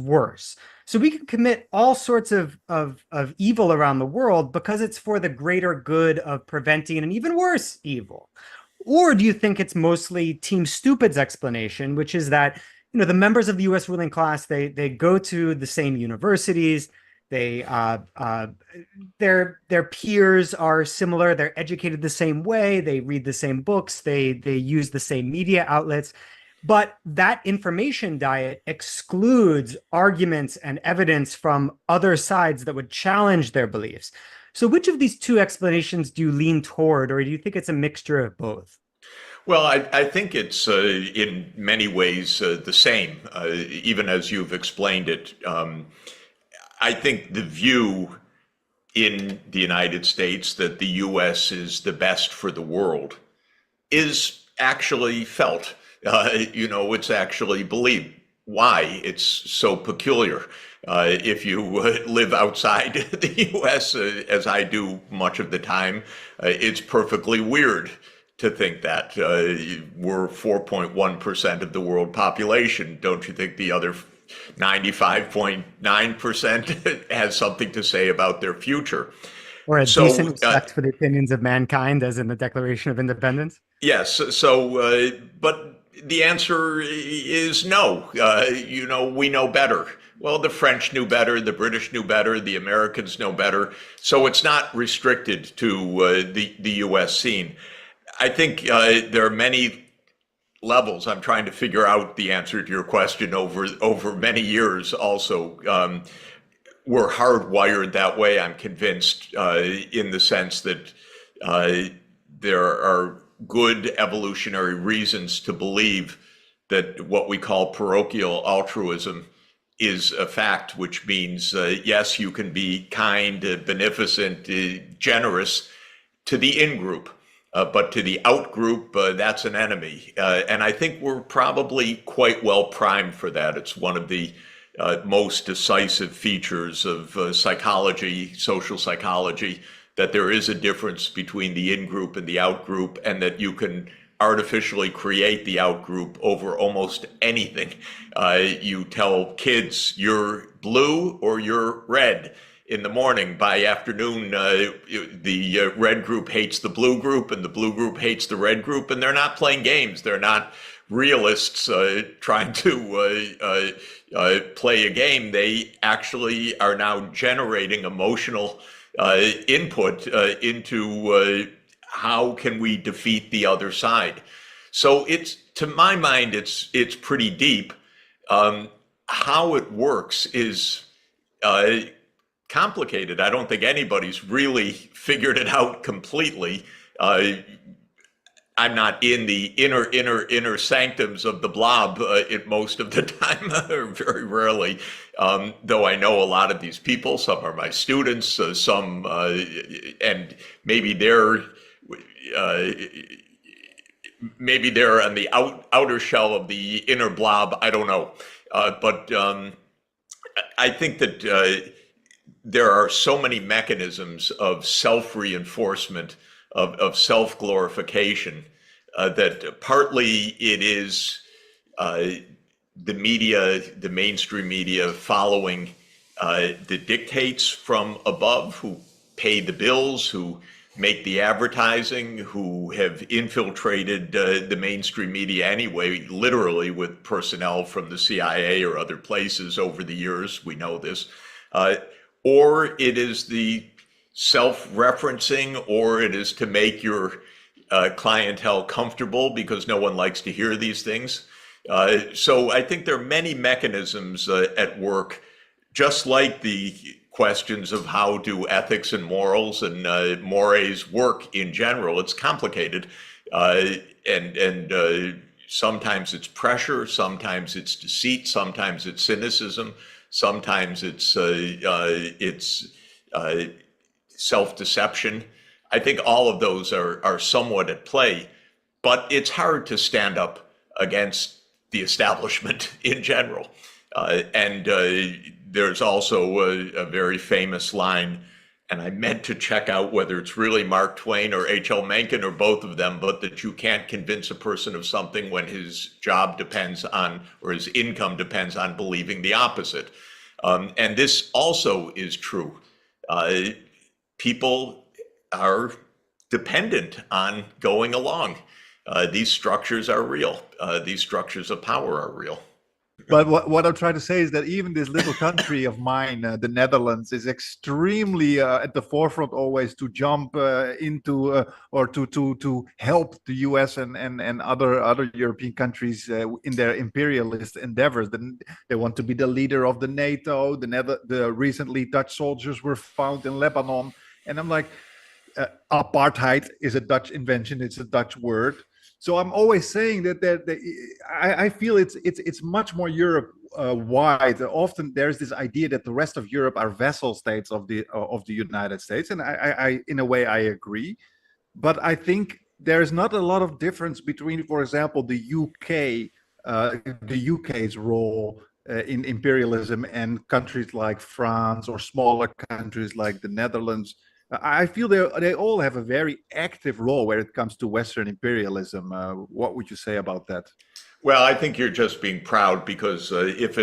worse. So we can commit all sorts of evil around the world because it's for the greater good of preventing an even worse evil. Or do you think it's mostly Team Stupid's explanation, which is that, the members of the US ruling class, they go to the same universities, they their peers are similar, they're educated the same way, they read the same books, they use the same media outlets, but that information diet excludes arguments and evidence from other sides that would challenge their beliefs. So which of these two explanations do you lean toward, or do you think it's a mixture of both? Well, I think it's in many ways the same, even as you've explained it. I think the view in the United States that the US is the best for the world is actually felt. It's actually believed. Why? It's so peculiar. If you live outside the US, as I do much of the time, it's perfectly weird to think that. We're 4.1% of the world population. Don't you think the other 95.9% has something to say about their future? Or a decent So, respect for the opinions of mankind, as in the Declaration of Independence? yes, but the answer is no. We know better. Well, the French knew better, the British knew better, the Americans know better. So it's not restricted to the US scene. I think there are many levels. I'm trying to figure out the answer to your question over many years also. We're hardwired that way, I'm convinced, in the sense that there are good evolutionary reasons to believe that what we call parochial altruism is a fact, which means, yes, you can be kind, beneficent, generous to the in-group. But to the out group, that's an enemy. And I think we're probably quite well primed for that. It's one of the most decisive features of psychology, social psychology, that there is a difference between the in-group and the out-group, and that you can artificially create the out-group over almost anything. You tell kids you're blue or you're red. In the morning, by afternoon, the red group hates the blue group and the blue group hates the red group, and they're not playing games. They're not realists trying to play a game. They actually are now generating emotional input into how can we defeat the other side. So to my mind, it's pretty deep. How it works is complicated. I don't think anybody's really figured it out completely. I'm not in the inner sanctums of the blob most of the time, or very rarely. Though I know a lot of these people. Some are my students. Some, and maybe they're on the outer shell of the inner blob. I don't know, but I think that. There are so many mechanisms of self-reinforcement, of self-glorification, that partly it is the media, the mainstream media, following the dictates from above, who pay the bills, who make the advertising, who have infiltrated the mainstream media anyway, literally with personnel from the CIA or other places over the years. We know this. Or it is the self-referencing, or it is to make your clientele comfortable because no one likes to hear these things. So I think there are many mechanisms at work, just like the questions of how do ethics and morals and mores work in general. It's complicated, and sometimes it's pressure, sometimes it's deceit, sometimes it's cynicism. Sometimes it's self-deception. I think all of those are somewhat at play, but it's hard to stand up against the establishment in general. And there's also a very famous line and I meant to check out whether it's really Mark Twain or H.L. Mencken or both of them, but that you can't convince a person of something when his job depends on, or his income depends on believing the opposite. And this also is true. People are dependent on going along. These structures are real. These structures of power are real. But what I'm trying to say is that even this little country of mine, the Netherlands, is extremely at the forefront always to jump into or to help the US and other European countries in their imperialist endeavors. They want to be the leader of the NATO. The recently Dutch soldiers were found in Lebanon, and I'm like, apartheid is a Dutch invention. It's a Dutch word. So I'm always saying that I feel it's much more Europe wide. Often there's this idea that the rest of Europe are vassal states of the United States, and I in a way I agree, but I think there's not a lot of difference between, for example, the UK's role in imperialism and countries like France or smaller countries like the Netherlands. I feel they all have a very active role when it comes to Western imperialism. What would you say about that? Well, I think you're just being proud because if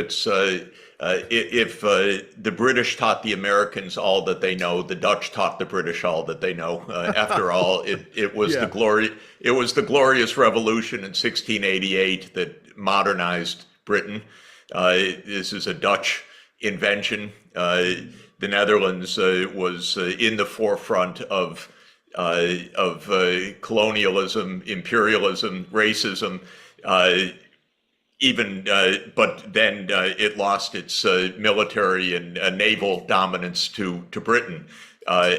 the British taught the Americans all that they know, the Dutch taught the British all that they know. After all, it was the glorious revolution in 1688 that modernized Britain. This is a Dutch invention. The Netherlands was in the forefront of colonialism, imperialism, racism. But then it lost its military and naval dominance to Britain, but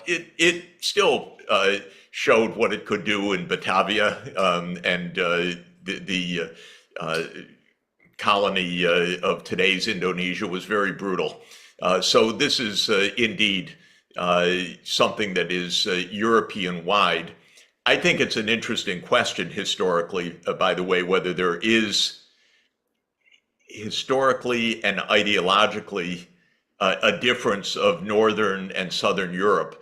it still showed what it could do in Batavia, and the colony of today's Indonesia was very brutal. So this is indeed something that is European-wide. I think it's an interesting question historically, by the way, whether there is historically and ideologically a difference of Northern and Southern Europe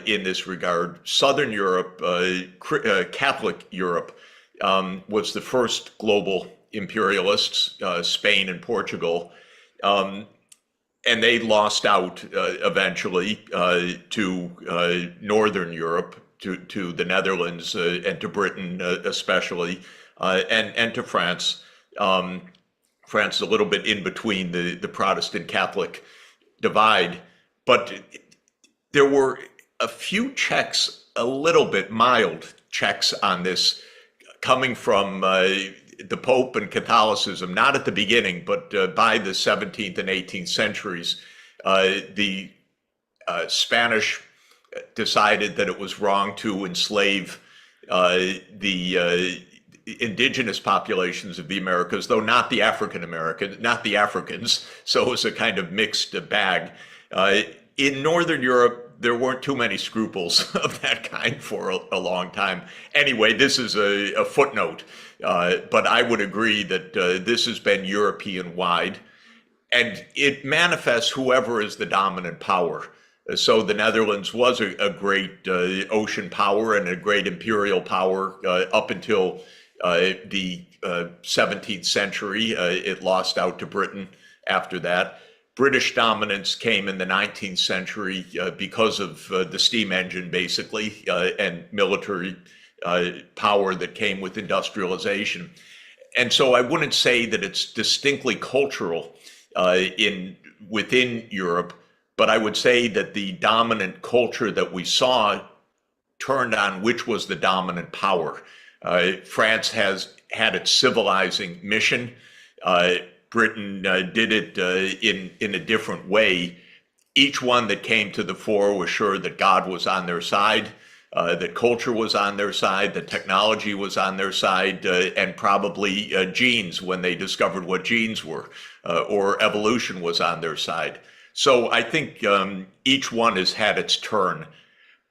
in this regard. Southern Europe, Catholic Europe, was the first global imperialists, Spain and Portugal, and they lost out eventually to Northern Europe, to the Netherlands and to Britain especially, and to France. France is a little bit in between the Protestant Catholic divide, but there were a few checks, a little bit mild checks on this coming from the Pope and Catholicism, not at the beginning, but by the 17th and 18th centuries. The Spanish decided that it was wrong to enslave the indigenous populations of the Americas, though not the not the Africans. So it was a kind of mixed bag. In Northern Europe, there weren't too many scruples of that kind for a long time. Anyway, this is a footnote, but I would agree that this has been European-wide, and it manifests whoever is the dominant power. So the Netherlands was a great ocean power and a great imperial power up until the 17th century. It lost out to Britain after that. British dominance came in the 19th century because of the steam engine, basically, and military power that came with industrialization. And so I wouldn't say that it's distinctly cultural within Europe, but I would say that the dominant culture that we saw turned on which was the dominant power. France has had its civilizing mission. Britain did it in a different way. Each one that came to the fore was sure that God was on their side, that culture was on their side, that technology was on their side, and probably genes, when they discovered what genes were, or evolution was on their side. So I think each one has had its turn.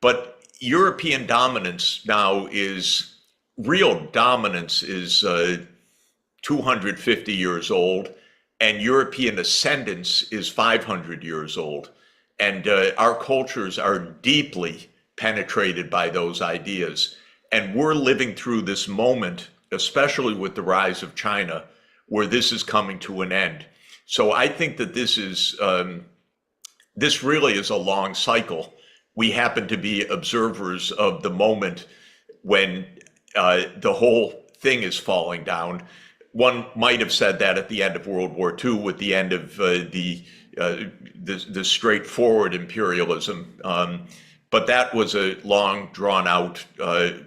But European dominance now is, real dominance is 250 years old, and European ascendance is 500 years old. And our cultures are deeply penetrated by those ideas. And we're living through this moment, especially with the rise of China, where this is coming to an end. So I think that this really is a long cycle. We happen to be observers of the moment when the whole thing is falling down. One might have said that at the end of World War II, with the end of the straightforward imperialism. But that was a long, drawn-out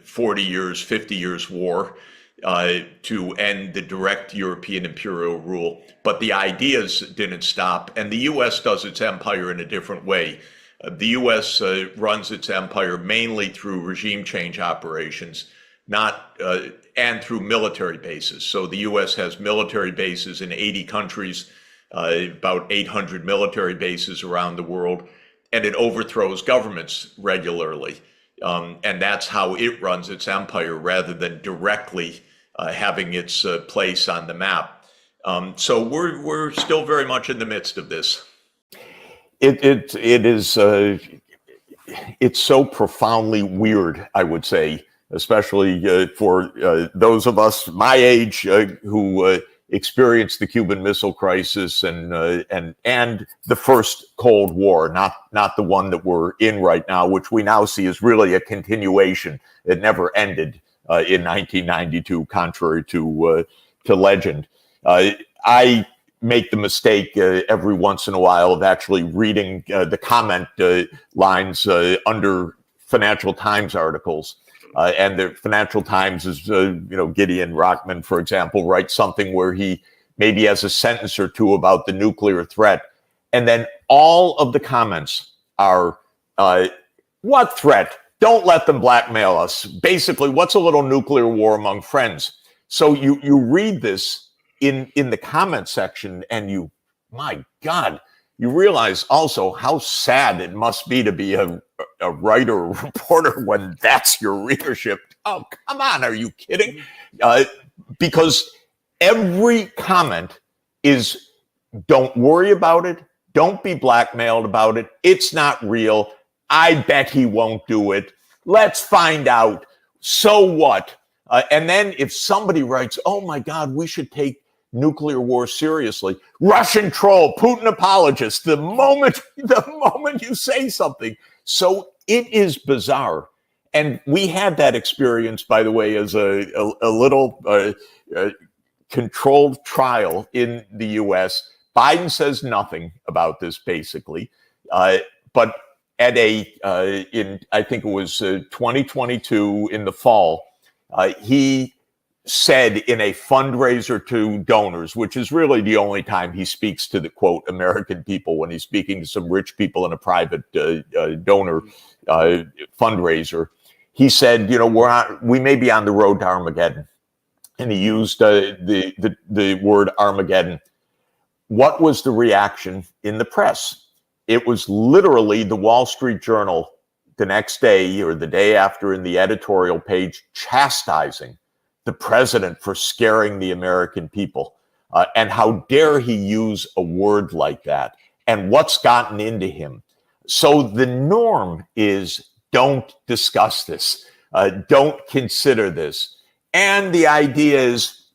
40 years, 50 years war to end the direct European imperial rule. But the ideas didn't stop, and the U.S. does its empire in a different way. The U.S. runs its empire mainly through regime change operations, and through military bases. So the U.S. has military bases in 80 countries, about 800 military bases around the world, and it overthrows governments regularly. And that's how it runs its empire, rather than directly having its place on the map. So we're still very much in the midst of this. It is it's so profoundly weird, I would say, especially for those of us my age who experienced the Cuban Missile Crisis and the first Cold War, not the one that we're in right now, which we now see is really a continuation. It never ended in 1992, contrary to legend. I make the mistake every once in a while of actually reading the comment lines under Financial Times articles. And the Financial Times is, Gideon Rockman, for example, writes something where he maybe has a sentence or two about the nuclear threat. And then all of the comments are, what threat? Don't let them blackmail us. Basically, what's a little nuclear war among friends? So you read this in the comment section and my God, you realize also how sad it must be to be a writer or reporter when that's your readership. Oh, come on, are you kidding? Because every comment is, don't worry about it. Don't be blackmailed about it. It's not real. I bet he won't do it. Let's find out. So what? And then if somebody writes, oh my God, we should take nuclear war seriously. Russian troll, Putin apologist. The moment you say something. So it is bizarre. And we had that experience, by the way, as a little controlled trial in the U.S. Biden says nothing about this, basically. But at I think it was 2022 in the fall, he said in a fundraiser to donors, which is really the only time he speaks to the, quote, American people, when he's speaking to some rich people in a private donor fundraiser. He said, we may be on the road to Armageddon. And he used the word Armageddon. What was the reaction in the press? It was literally the Wall Street Journal the next day or the day after in the editorial page chastising the president for scaring the American people. And how dare he use a word like that? And what's gotten into him? So the norm is, don't discuss this. Don't consider this. And the idea is,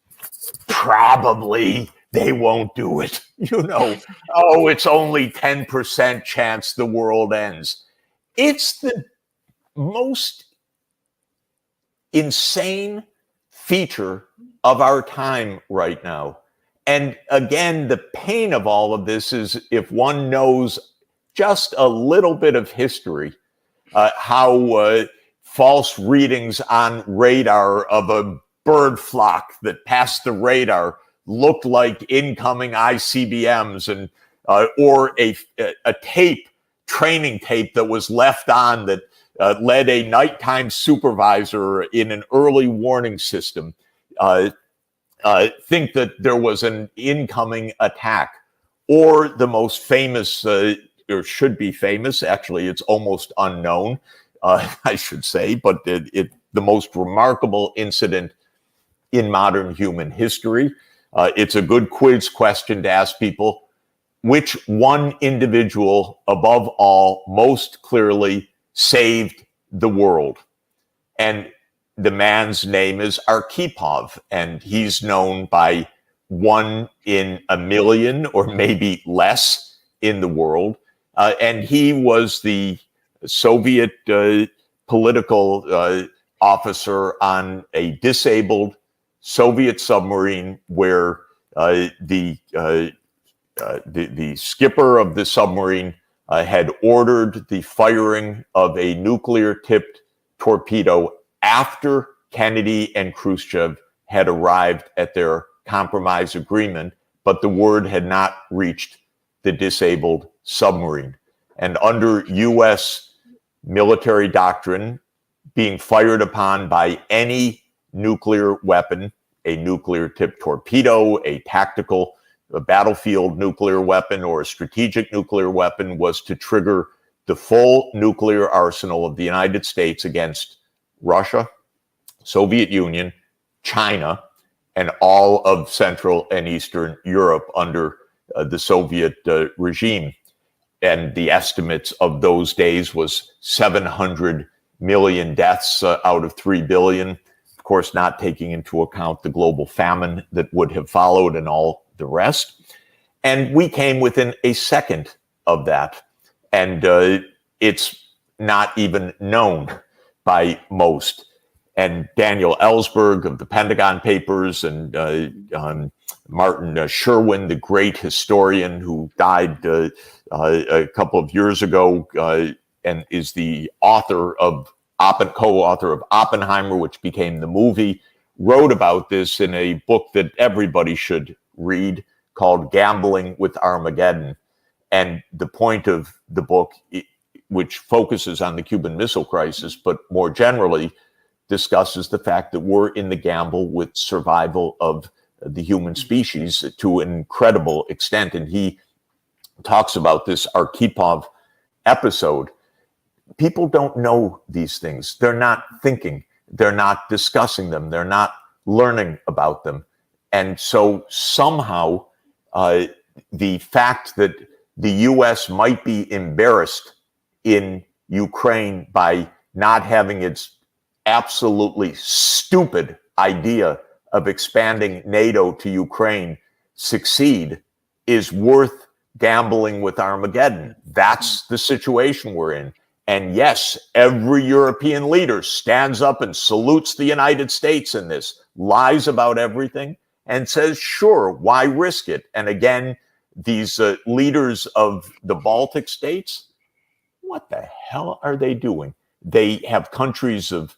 probably they won't do it. Oh, it's only 10% chance the world ends. It's the most insane feature of our time right now. And again, the pain of all of this is, if one knows just a little bit of history, how false readings on radar of a bird flock that passed the radar looked like incoming ICBMs, and or a training tape that was left on that led a nighttime supervisor in an early warning system think that there was an incoming attack. Or the most famous, or should be famous, actually it's almost unknown, I should say, but the most remarkable incident in modern human history. It's a good quiz question to ask people. which one individual above all most clearly saved the world? And the man's name is Arkhipov, and he's known by 1 in a million or maybe less in the world. And he was the Soviet political officer on a disabled Soviet submarine where the skipper of the submarine had ordered the firing of a nuclear-tipped torpedo after Kennedy and Khrushchev had arrived at their compromise agreement, but the word had not reached the disabled submarine. And under U.S. military doctrine, being fired upon by any nuclear weapon, a nuclear-tipped torpedo, a tactical battlefield nuclear weapon, or a strategic nuclear weapon, was to trigger the full nuclear arsenal of the United States against Russia, Soviet Union, China, and all of Central and Eastern Europe under the Soviet regime. And the estimates of those days was 700 million deaths out of 3 billion. Of course, not taking into account the global famine that would have followed and all the rest. And we came within a second of that. And it's not even known by most. And Daniel Ellsberg of the Pentagon Papers and Martin Sherwin, the great historian who died a couple of years ago and is the author of co-author of Oppenheimer, which became the movie, wrote about this in a book that everybody should read called Gambling with Armageddon. And the point of the book, which focuses on the Cuban Missile Crisis, but more generally discusses the fact that we're in the gamble with survival of the human species to an incredible extent. And he talks about this Arkhipov episode. People don't know these things. They're not thinking. They're not discussing them. They're not learning about them. And so somehow the fact that the U.S. might be embarrassed in Ukraine by not having its absolutely stupid idea of expanding NATO to Ukraine succeed is worth gambling with Armageddon. That's the situation we're in. And yes, every European leader stands up and salutes the United States in this, lies about everything, and says, sure, why risk it? And again, these leaders of the Baltic states, what the hell are they doing? They have countries of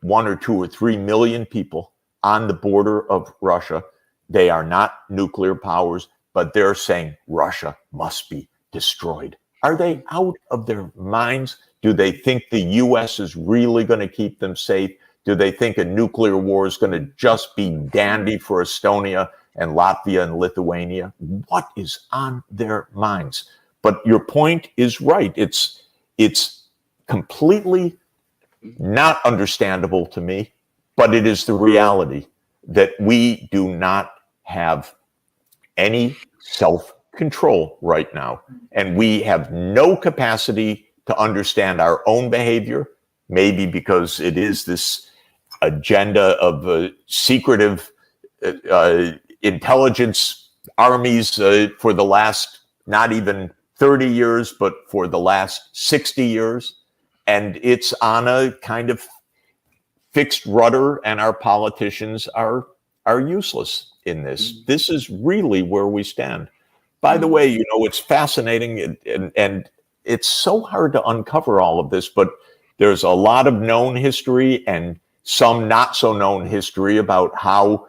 1 or 2 or 3 million people on the border of Russia. They are not nuclear powers, but they're saying Russia must be destroyed. Are they out of their minds? Do they think the U.S. is really going to keep them safe? Do they think a nuclear war is going to just be dandy for Estonia and Latvia and Lithuania? What is on their minds? But your point is right. It's completely not understandable to me, but it is the reality that we do not have any self-control right now. And we have no capacity to understand our own behavior, maybe because it is this agenda of secretive intelligence armies for the last not even 30 years, but for the last 60 years. And it's on a kind of fixed rudder, and our politicians are useless in this. This is really where we stand. By the way, it's fascinating, and it's so hard to uncover all of this, but there's a lot of known history and some not so known history about how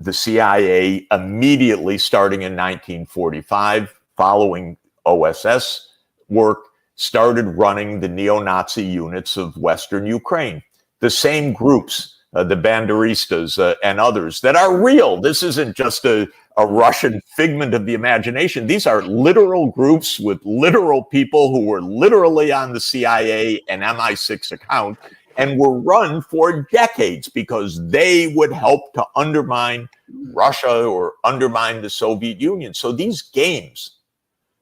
the CIA immediately starting in 1945, following OSS work, started running the neo-Nazi units of Western Ukraine. The same groups, the Banderistas and others that are real. This isn't just a Russian figment of the imagination. These are literal groups with literal people who were literally on the CIA and MI6 account and were run for decades because they would help to undermine Russia or undermine the Soviet Union. So these games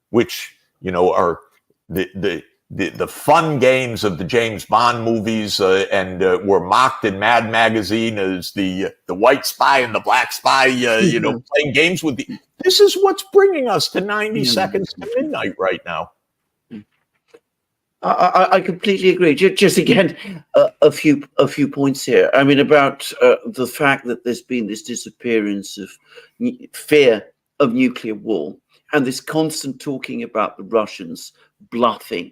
which, are the fun games of the James Bond movies, and were mocked in Mad Magazine as the white spy and the black spy, playing games with the. This is what's bringing us to 90 seconds to midnight right now. I completely agree. Just again, a few points here. I mean, about the fact that there's been this disappearance of fear of nuclear war, and this constant talking about the Russians bluffing.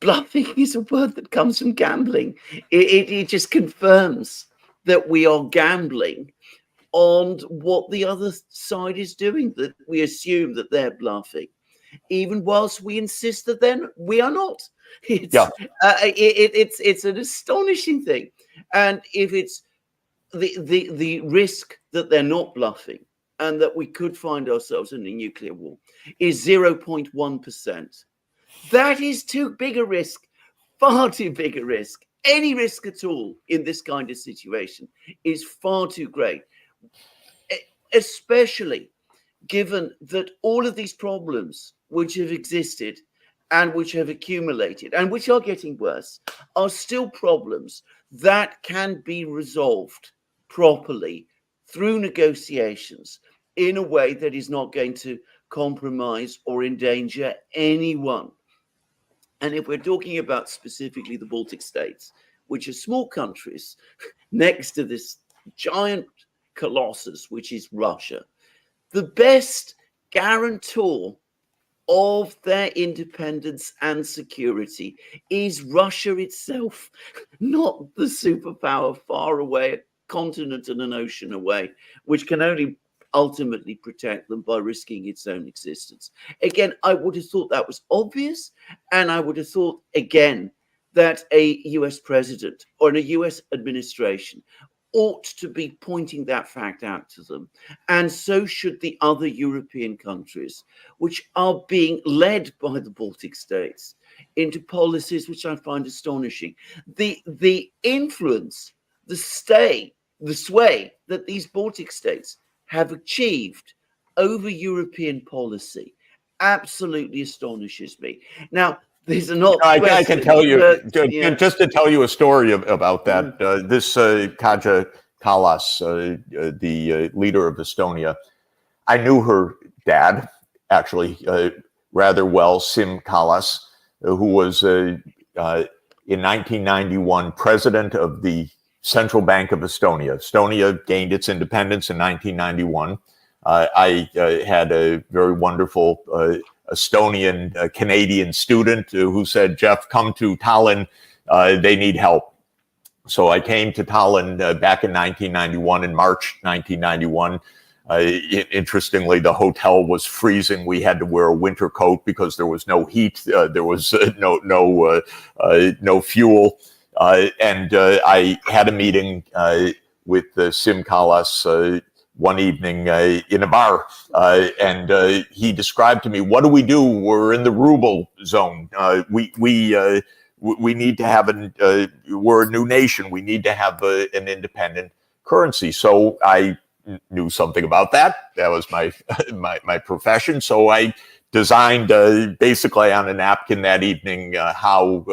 Bluffing is a word that comes from gambling. It just confirms that we are gambling on what the other side is doing, that we assume that they're bluffing, even whilst we insist that then we are not. It's an astonishing thing. And if it's the risk that they're not bluffing and that we could find ourselves in a nuclear war is 0.1%. That is too big a risk, far too big a risk. Any risk at all in this kind of situation is far too great, especially given that all of these problems which have existed and which have accumulated and which are getting worse are still problems that can be resolved properly through negotiations in a way that is not going to compromise or endanger anyone. And if we're talking about specifically the Baltic states, which are small countries next to this giant colossus, which is Russia, the best guarantor of their independence and security is Russia itself, not the superpower far away, a continent and an ocean away, which can only ultimately protect them by risking its own existence. Again, I would have thought that was obvious, and I would have thought, again, that a US president or a US administration ought to be pointing that fact out to them. And so should the other European countries, which are being led by the Baltic states into policies which I find astonishing. The influence, the sway that these Baltic states have achieved over European policy absolutely astonishes me. Now, these are not. I can tell you, just to tell you a story about that. This Kaja Kallas, the leader of Estonia, I knew her dad actually rather well, Sim Kallas, who was in 1991 president of the Central Bank of Estonia. Estonia gained its independence in 1991. I had a very wonderful Estonian Canadian student who said, "Jeff, come to Tallinn. They need help." So I came to Tallinn back in 1991, in March 1991. Interestingly, the hotel was freezing. We had to wear a winter coat because there was no heat. There was no fuel. And I had a meeting with Sim Kallas one evening in a bar, and he described to me, "What do we do? We're in the ruble zone. We need to have we're a new nation. We need to have an independent currency." So I knew something about that. That was my my profession. So I designed basically on a napkin that evening how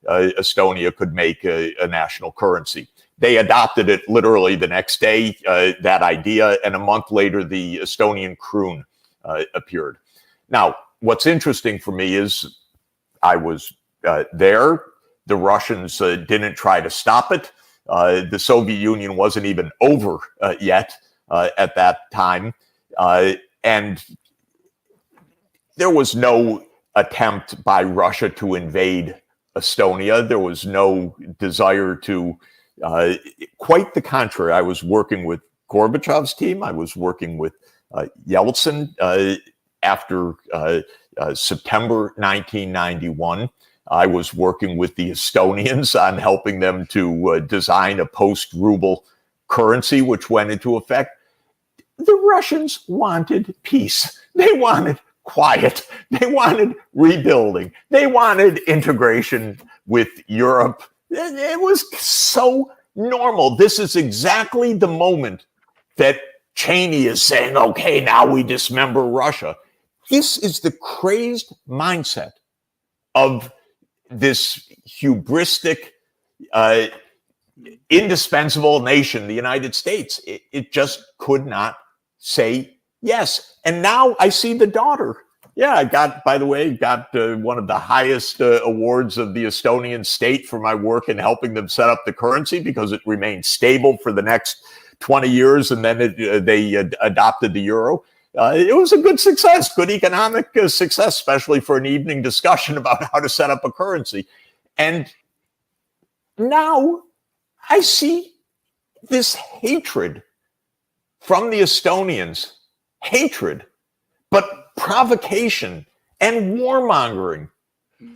Estonia could make a national currency. They adopted it literally the next day, that idea, and a month later, the Estonian kroon appeared. Now, what's interesting for me is I was there. The Russians didn't try to stop it. The Soviet Union wasn't even over yet at that time. And there was no attempt by Russia to invade Estonia. There was no desire to, quite the contrary. I was working with Gorbachev's team. I was working with Yeltsin after September 1991. I was working with the Estonians on helping them to design a post-ruble currency, which went into effect. The Russians wanted peace. They wanted quiet. They wanted rebuilding. They wanted integration with Europe. It was so normal. This is exactly the moment that Cheney is saying, okay, now we dismember Russia. This is the crazed mindset of this hubristic, indispensable nation, the United States. It just could not say yes. And now I see the daughter. Yeah, I got, by the way, one of the highest awards of the Estonian state for my work in helping them set up the currency, because it remained stable for the next 20 years, and then they adopted the euro. It was a good success, good economic success, especially for an evening discussion about how to set up a currency. And now I see this hatred from the Estonians, hatred, but provocation and warmongering,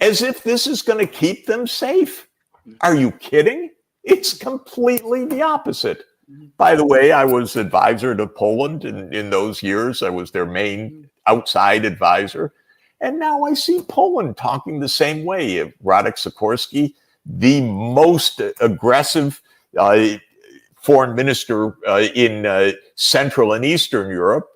as if this is going to keep them safe. Are you kidding? It's completely the opposite. By the way, I was advisor to Poland in those years. I was their main outside advisor. And now I see Poland talking the same way. Radek Sikorski, the most aggressive foreign minister in Central and Eastern Europe,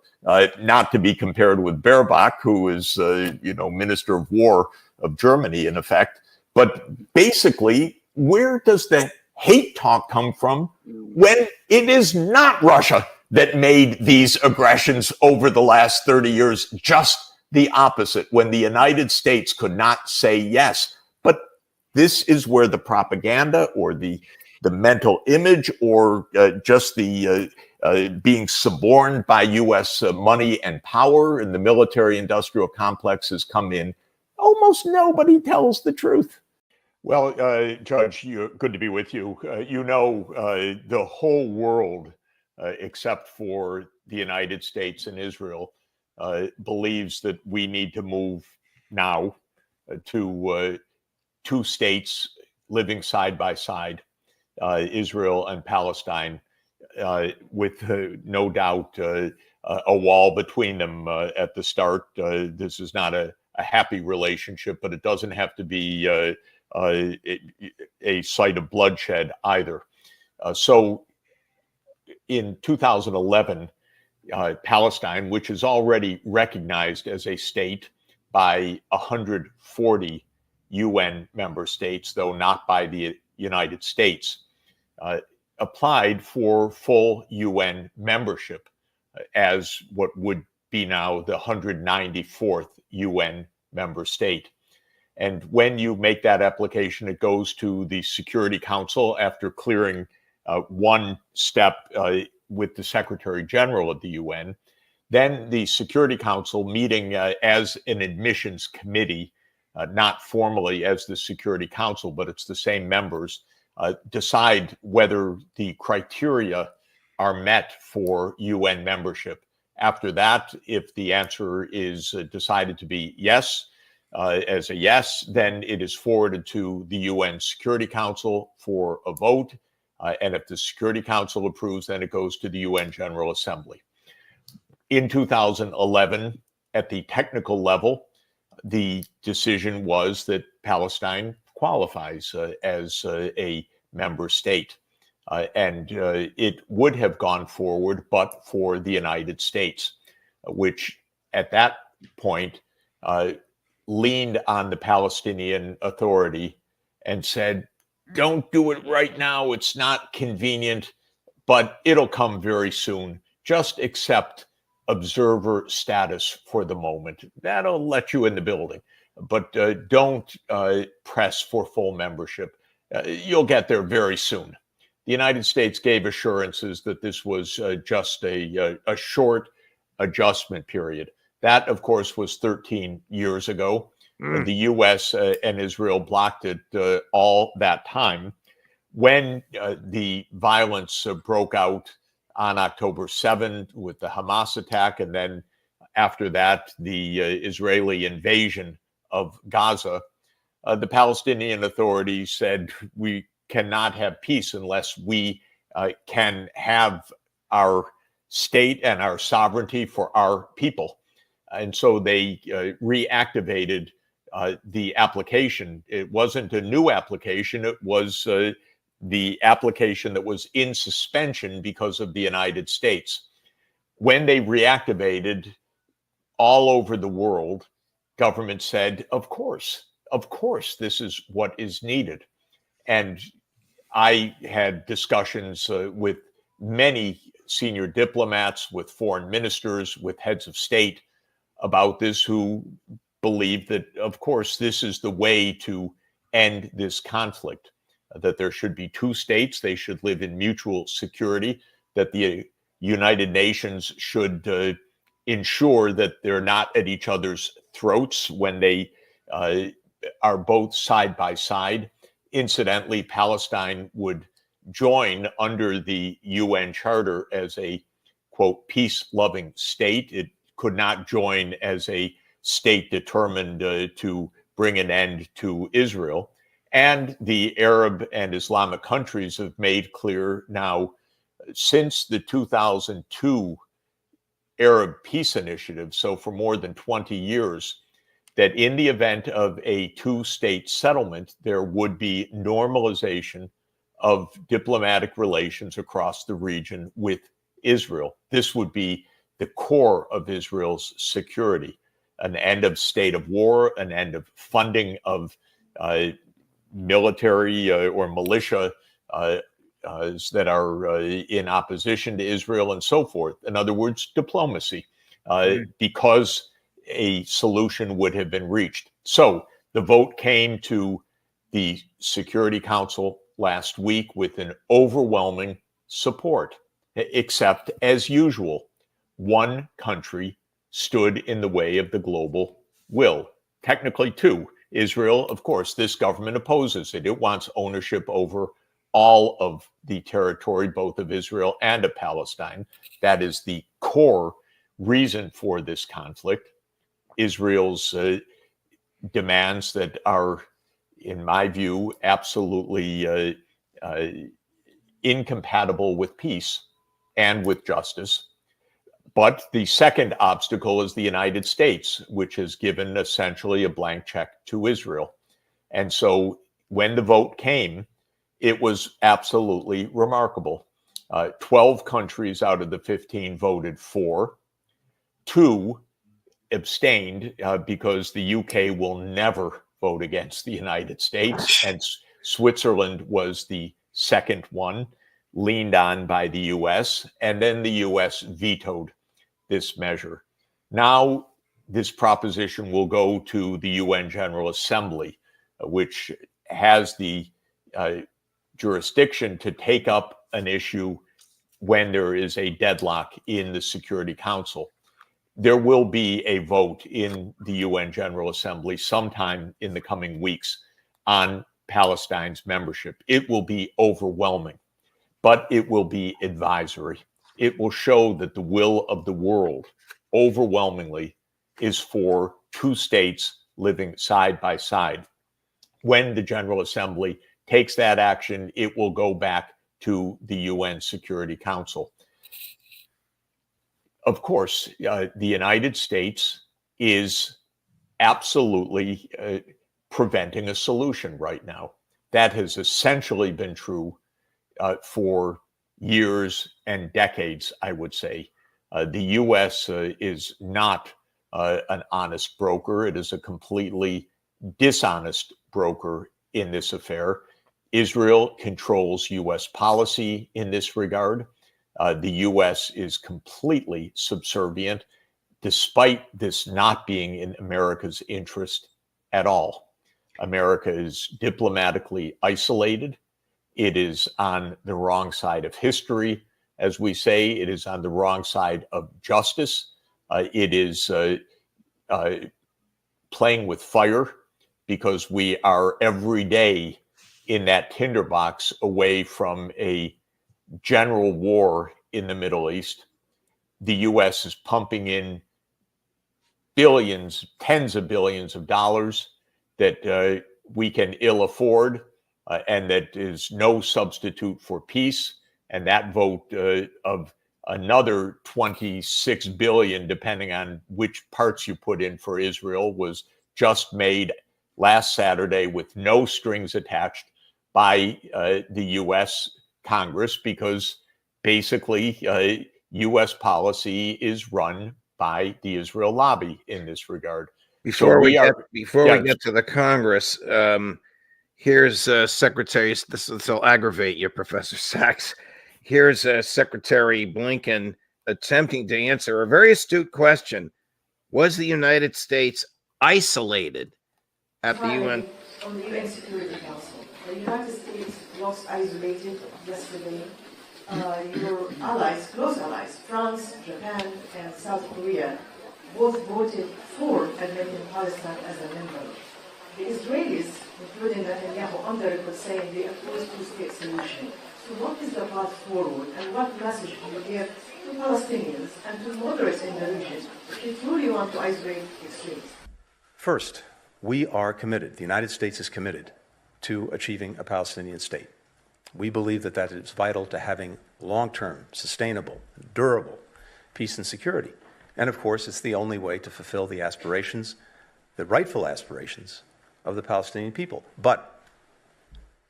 not to be compared with Baerbock, who is, Minister of War of Germany, in effect. But basically, where does the hate talk come from when it is not Russia that made these aggressions over the last 30 years? Just the opposite, when the United States could not say yes. But this is where the propaganda or the mental image or just the being suborned by U.S. Money and power in the military-industrial complex has come in. Almost nobody tells the truth. Well, Judge, good to be with you. The whole world, except for the United States and Israel, believes that we need to move now to two states living side by side, Israel and Palestine, with no doubt a wall between them at the start. This is not a happy relationship, but it doesn't have to be a site of bloodshed either. So in 2011, Palestine, which is already recognized as a state by 140 UN member states, though not by the United States, applied for full UN membership as what would be now the 194th UN member state. And when you make that application, it goes to the Security Council after clearing one step with the Secretary General of the UN. Then the Security Council, meeting as an admissions committee, not formally as the Security Council, but it's the same members, decide whether the criteria are met for UN membership. After that, if the answer is decided to be yes, as a yes, then it is forwarded to the UN Security Council for a vote. And if the Security Council approves, then it goes to the UN General Assembly. In 2011, at the technical level, the decision was that Palestine qualifies as a member state. And it would have gone forward, but for the United States, which at that point leaned on the Palestinian Authority and said, don't do it right now. It's not convenient, but it'll come very soon. Just accept observer status for the moment. That'll let you in the building, but don't press for full membership. You'll get there very soon. The United States gave assurances that this was just a short adjustment period. That, of course, was 13 years ago. The U.S. And Israel blocked it all that time. When the violence broke out on October 7th with the Hamas attack, and then after that, the Israeli invasion of Gaza, the Palestinian Authority said, we cannot have peace unless we can have our state and our sovereignty for our people. And so they reactivated the application. It wasn't a new application. It was the application that was in suspension because of the United States. When they reactivated, all over the world, government said, of course, this is what is needed. And I had discussions with many senior diplomats, with foreign ministers, with heads of state about this, who believe that, of course, this is the way to end this conflict, that there should be two states, they should live in mutual security, that the United Nations should ensure that they're not at each other's throats when they are both side by side. Incidentally, Palestine would join under the UN Charter as a, quote, peace-loving state. It could not join as a state determined to bring an end to Israel. And the Arab and Islamic countries have made clear now, since the 2002 Arab Peace Initiative, so for more than 20 years, that in the event of a two-state settlement, there would be normalization of diplomatic relations across the region with Israel. This would be the core of Israel's security, an end of state of war, an end of funding of military or militia that are in opposition to Israel and so forth. In other words, diplomacy, because a solution would have been reached. So the vote came to the Security Council last week with an overwhelming support, except, as usual, one country stood in the way of the global will. Technically, two. Israel, of course, this government opposes it. It wants ownership over all of the territory, both of Israel and of Palestine. That is the core reason for this conflict. Israel's demands that are, in my view, absolutely incompatible with peace and with justice. But the second obstacle is the United States, which has given essentially a blank check to Israel. And so when the vote came, it was absolutely remarkable. 12 countries out of the 15 voted for. 2 abstained because the UK will never vote against the United States. And Switzerland was the second one, leaned on by the US. And then the US vetoed this measure. Now, this proposition will go to the UN General Assembly, which has the jurisdiction to take up an issue when there is a deadlock in the Security Council. There will be a vote in the UN General Assembly sometime in the coming weeks on Palestine's membership. It will be overwhelming, but it will be advisory. It will show that the will of the world overwhelmingly is for two states living side by side. When the General Assembly takes that action, it will go back to the UN Security Council. Of course, the United States is absolutely preventing a solution right now. That has essentially been true for years and decades, I would say. The US is not an honest broker. It is a completely dishonest broker in this affair. Israel controls US policy in this regard. The US is completely subservient, despite this not being in America's interest at all. America is diplomatically isolated. It is on the wrong side of history. As we say, it is on the wrong side of justice. It is playing with fire, because we are every day in that tinderbox away from a general war in the Middle East. The US is pumping in billions, tens of billions of dollars that we can ill afford, and that is no substitute for peace. And that vote of another 26 billion, depending on which parts you put in for Israel, was just made last Saturday with no strings attached by the US Congress, because basically US policy is run by the Israel lobby in this regard. Before we Yes. get to the Congress, here's Secretary. This will aggravate you, Professor Sachs. Here's Secretary Blinken attempting to answer a very astute question: was the United States isolated at the UN? On the UN Security Council, the United States was isolated yesterday. Your allies, close allies, France, Japan, and South Korea, both voted for admitting Palestine as a member. The Israelis, including Netanyahu, on the record saying they oppose two-state solution. So what is the path forward, and what message do you give to Palestinians and to moderates in the region if you truly want to isolate extremes? First, we are committed, the United States is committed to achieving a Palestinian state. We believe that that is vital to having long-term, sustainable, durable peace and security. And of course, it's the only way to fulfill the aspirations, the rightful aspirations of the Palestinian people. But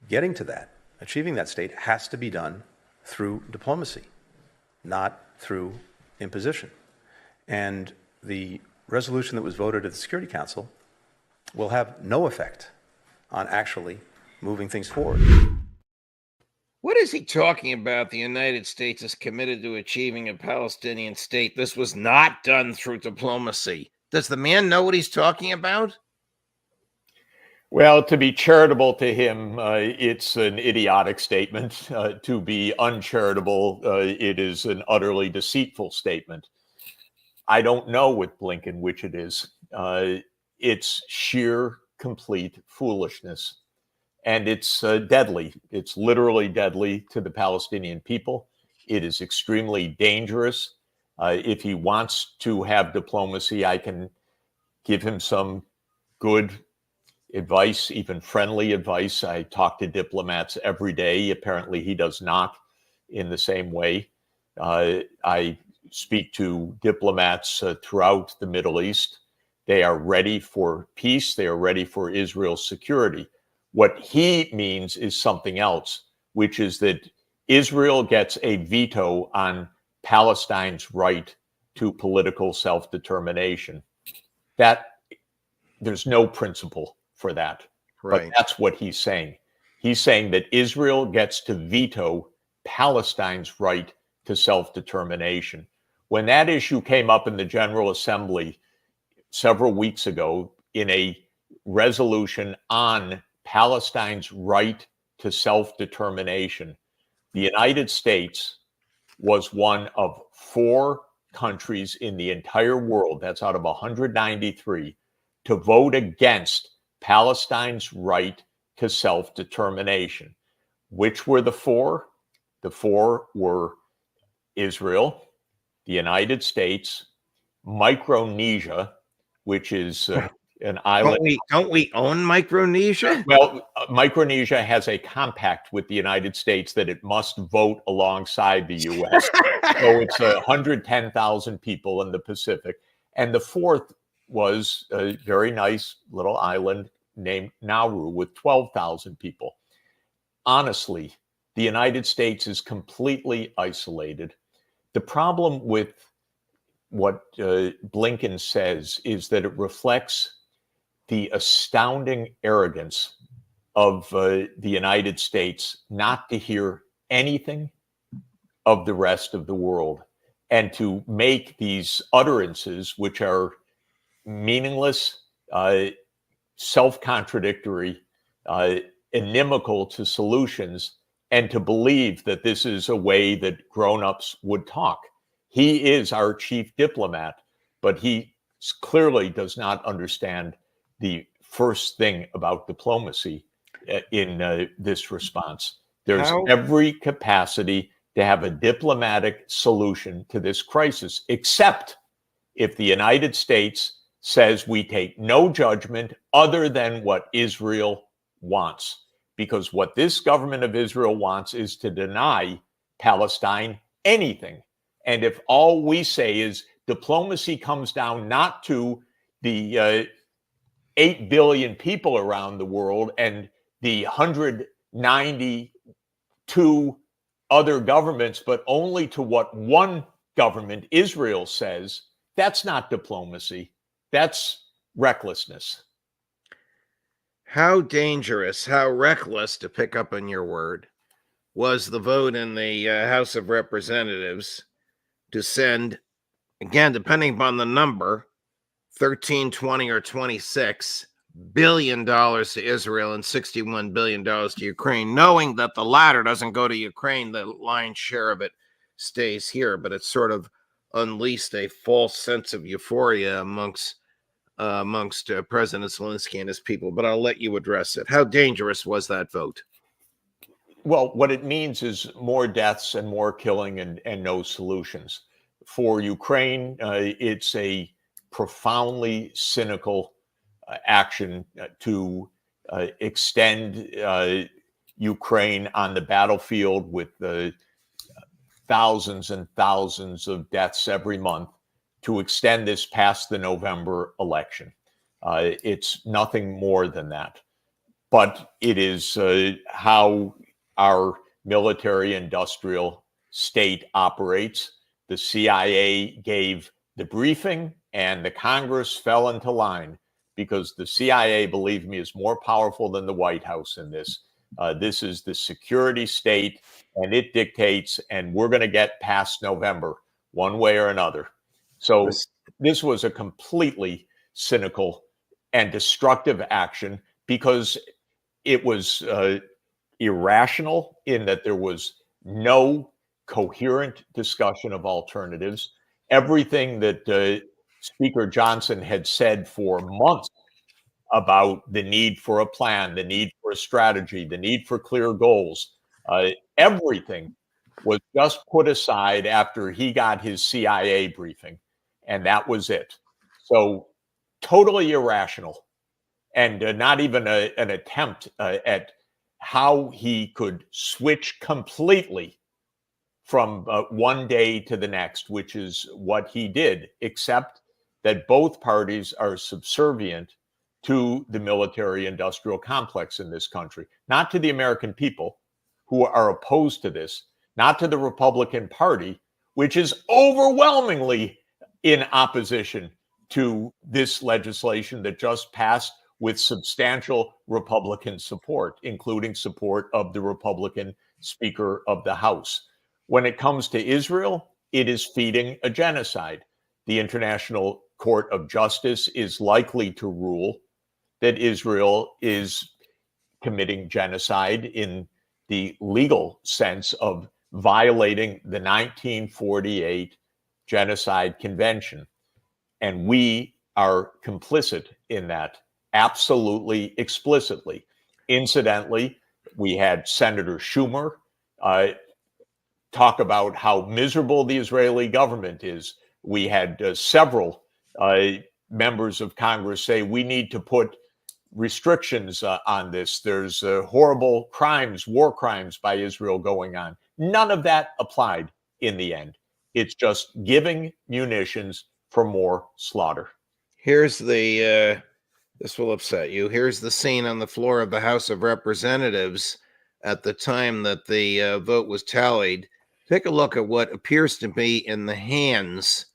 getting to that, achieving that state, has to be done through diplomacy, not through imposition. And the resolution that was voted at the Security Council will have no effect on actually moving things forward. What is he talking about? The United States is committed to achieving a Palestinian state. This was not done through diplomacy. Does the man know what he's talking about? Well, to be charitable to him, it's an idiotic statement. To be uncharitable, it is an utterly deceitful statement. I don't know with Blinken which it is. It's sheer, complete foolishness. And it's deadly. It's literally deadly to the Palestinian people. It is extremely dangerous. If he wants to have diplomacy, I can give him some good advice, even friendly advice. I talk to diplomats every day. Apparently, he does not in the same way. I speak to diplomats throughout the Middle East. They are ready for peace. They are ready for Israel's security. What he means is something else, which is that Israel gets a veto on Palestine's right to political self-determination. That there's no principle for that. Right. But that's what he's saying. He's saying that Israel gets to veto Palestine's right to self-determination. When that issue came up in the General Assembly several weeks ago in a resolution on Palestine's right to self-determination, the United States was one of 4 countries in the entire world, that's out of 193, to vote against Palestine's right to self-determination. Which were the 4? The 4 were Israel, the United States, Micronesia, which is an island. Don't we own Micronesia? Well, Micronesia has a compact with the United States that it must vote alongside the U.S. So it's 110,000 people in the Pacific. And the 4th was a very nice little island named Nauru with 12,000 people. Honestly, the United States is completely isolated. The problem with what Blinken says is that it reflects the astounding arrogance of the United States not to hear anything of the rest of the world and to make these utterances, which are meaningless, self-contradictory, inimical to solutions, and to believe that this is a way that grown-ups would talk. He is our chief diplomat, but he clearly does not understand the first thing about diplomacy in this response. There's every capacity to have a diplomatic solution to this crisis, except if the United States says we take no judgment other than what Israel wants. Because what this government of Israel wants is to deny Palestine anything. And if all we say is diplomacy comes down not to the 8 billion people around the world and the 192 other governments, but only to what one government, Israel, says, That's not diplomacy. That's recklessness. How dangerous, how reckless, to pick up on your word, was the vote in the House of Representatives to send, again, depending upon the number, 13, 20, or $26 billion to Israel and $61 billion to Ukraine, knowing that the latter doesn't go to Ukraine, the lion's share of it stays here, but it's sort of unleashed a false sense of euphoria amongst President Zelensky and his people. But I'll let you address it. How dangerous was that vote? Well, what it means is more deaths and more killing and no solutions. For Ukraine, it's a profoundly cynical action to extend Ukraine on the battlefield with thousands and thousands of deaths every month, to extend this past the November election. It's nothing more than that. But it is how our military industrial state operates. The CIA gave the briefing and the Congress fell into line because the CIA, believe me, is more powerful than the White House in this. This is the security state and it dictates, and we're going to get past November one way or another. So this was a completely cynical and destructive action because it was irrational in that there was no coherent discussion of alternatives. Everything that Speaker Johnson had said for months about the need for a plan, the need for a strategy, the need for clear goals, everything was just put aside after he got his CIA briefing, and that was it. So totally irrational, and not even an attempt at how he could switch completely from one day to the next, which is what he did, except that both parties are subservient to the military-industrial complex in this country, not to the American people who are opposed to this, not to the Republican Party, which is overwhelmingly in opposition to this legislation that just passed with substantial Republican support, including support of the Republican Speaker of the House. When it comes to Israel, it is feeding a genocide. The International Court of Justice is likely to rule that Israel is committing genocide in the legal sense of violating the 1948 Genocide Convention. And we are complicit in that, absolutely explicitly. Incidentally, we had Senator Schumer talk about how miserable the Israeli government is. We had several members of Congress say we need to put restrictions on this. There's horrible crimes, war crimes by Israel going on. None of that applied in the end. It's just giving munitions for more slaughter. Here's the, this will upset you. Here's the scene on the floor of the House of Representatives at the time that the vote was tallied. Take a look at what appears to be in the hands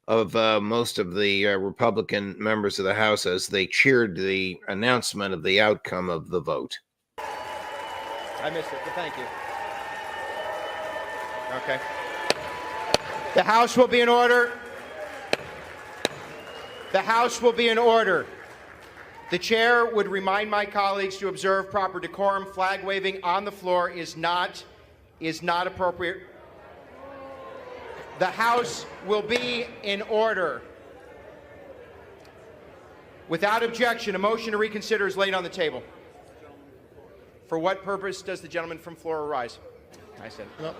of most of the Republican members of the House as they cheered the announcement of the outcome of the vote. I missed it, but thank you. Okay. The House will be in order. The House will be in order. The chair would remind my colleagues to observe proper decorum. Flag waving on the floor is not appropriate. The House will be in order. Without objection, a motion to reconsider is laid on the table. For what purpose does the gentleman from Florida rise? I said, no.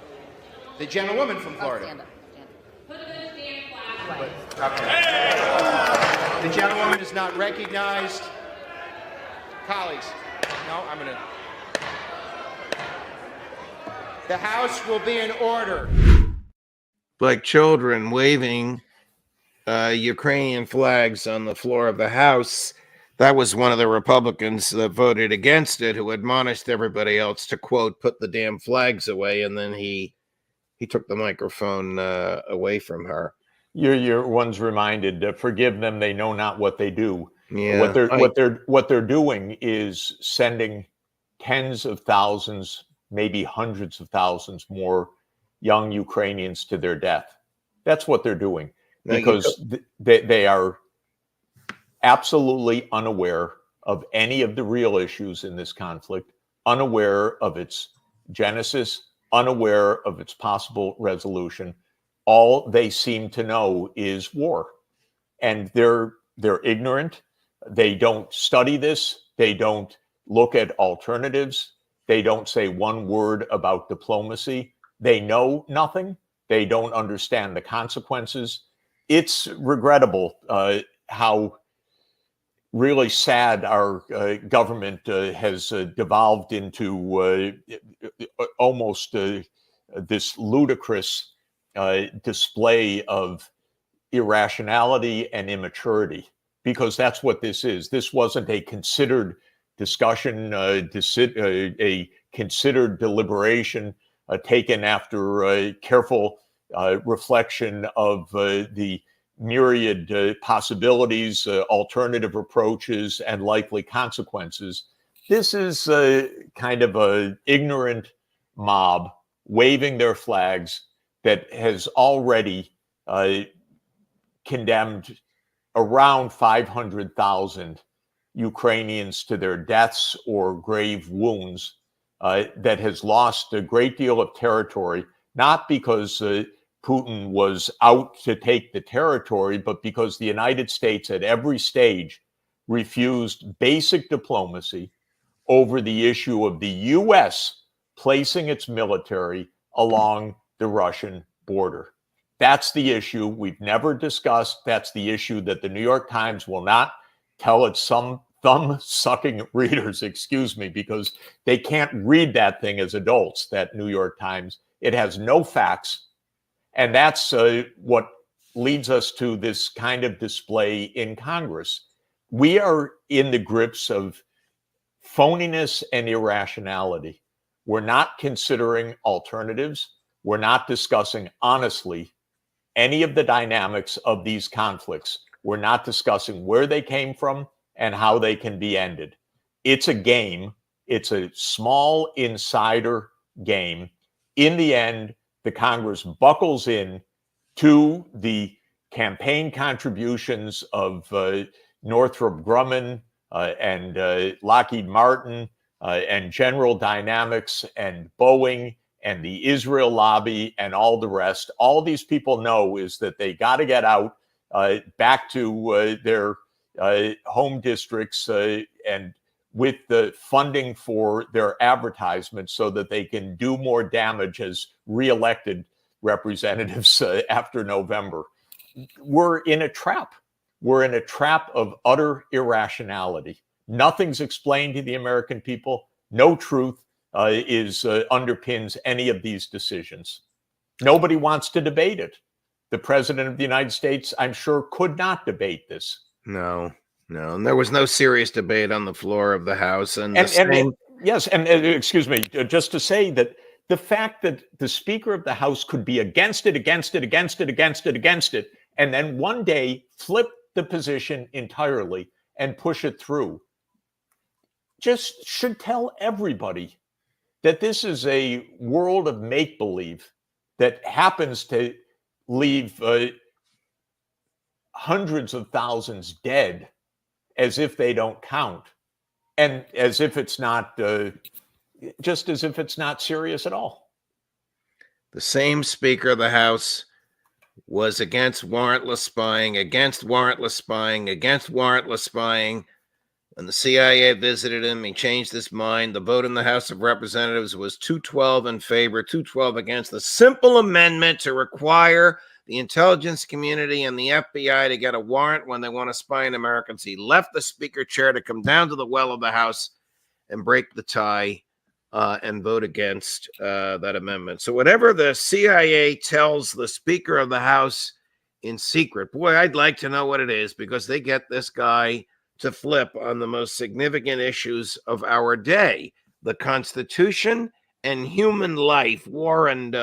The gentlewoman from Florida. Stand up. Put the damn flag Okay. The gentlewoman is not recognized. Colleagues, no, I'm going to. The House will be in order. Like children waving Ukrainian flags on the floor of the House. That was one of the Republicans that voted against it, who admonished everybody else to, quote, put the damn flags away, and then he took the microphone away from her. One's reminded, forgive them, they know not what they do. Yeah, What they're doing is sending tens of thousands, maybe hundreds of thousands more young Ukrainians to their death. That's what they're doing, because they are absolutely unaware of any of the real issues in this conflict, unaware of its genesis, unaware of its possible resolution. All they seem to know is war, and they're ignorant. They don't study this. They don't look at alternatives. They don't say one word about diplomacy. They know nothing. They don't understand the consequences. It's regrettable how really sad our government has devolved into almost this ludicrous display of irrationality and immaturity, because that's what this is. This wasn't a considered discussion, a considered deliberation taken after careful reflection of the myriad possibilities, alternative approaches, and likely consequences. This is kind of an ignorant mob waving their flags that has already condemned around 500,000 Ukrainians to their deaths or grave wounds, that has lost a great deal of territory, not because Putin was out to take the territory, but because the United States at every stage refused basic diplomacy over the issue of the U.S. placing its military along the Russian border. That's the issue we've never discussed. That's the issue that the New York Times will not tell its some thumb-sucking readers, excuse me, because they can't read that thing as adults, that New York Times. It has no facts. And that's what leads us to this kind of display in Congress. We are in the grips of phoniness and irrationality. We're not considering alternatives. We're not discussing honestly any of the dynamics of these conflicts. We're not discussing where they came from and how they can be ended. It's a game. It's a small insider game. In the end, the Congress buckles in to the campaign contributions of Northrop Grumman and Lockheed Martin and General Dynamics and Boeing and the Israel lobby and all the rest. All these people know is that they got to get out back to their home districts and with the funding for their advertisements so that they can do more damage as reelected representatives after November. We're in a trap. We're in a trap of utter irrationality. Nothing's explained to the American people. No truth underpins any of these decisions. Nobody wants to debate it. The President of the United States, I'm sure, could not debate this. No. And there was no serious debate on the floor of the House. Excuse me, just to say that the fact that the Speaker of the House could be against it, and then one day flip the position entirely and push it through, just should tell everybody that this is a world of make-believe that happens to leave hundreds of thousands dead as if they don't count, and as if it's not, just as if it's not serious at all. The same Speaker of the House was against warrantless spying. When the CIA visited him, he changed his mind. The vote in the House of Representatives was 212 in favor, 212 against. The simple amendment to require the intelligence community and the FBI to get a warrant when they want to spy on Americans. He left the Speaker chair to come down to the well of the House and break the tie and vote against that amendment. So whatever the CIA tells the Speaker of the House in secret, boy, I'd like to know what it is, because they get this guy to flip on the most significant issues of our day: the Constitution and human life, war and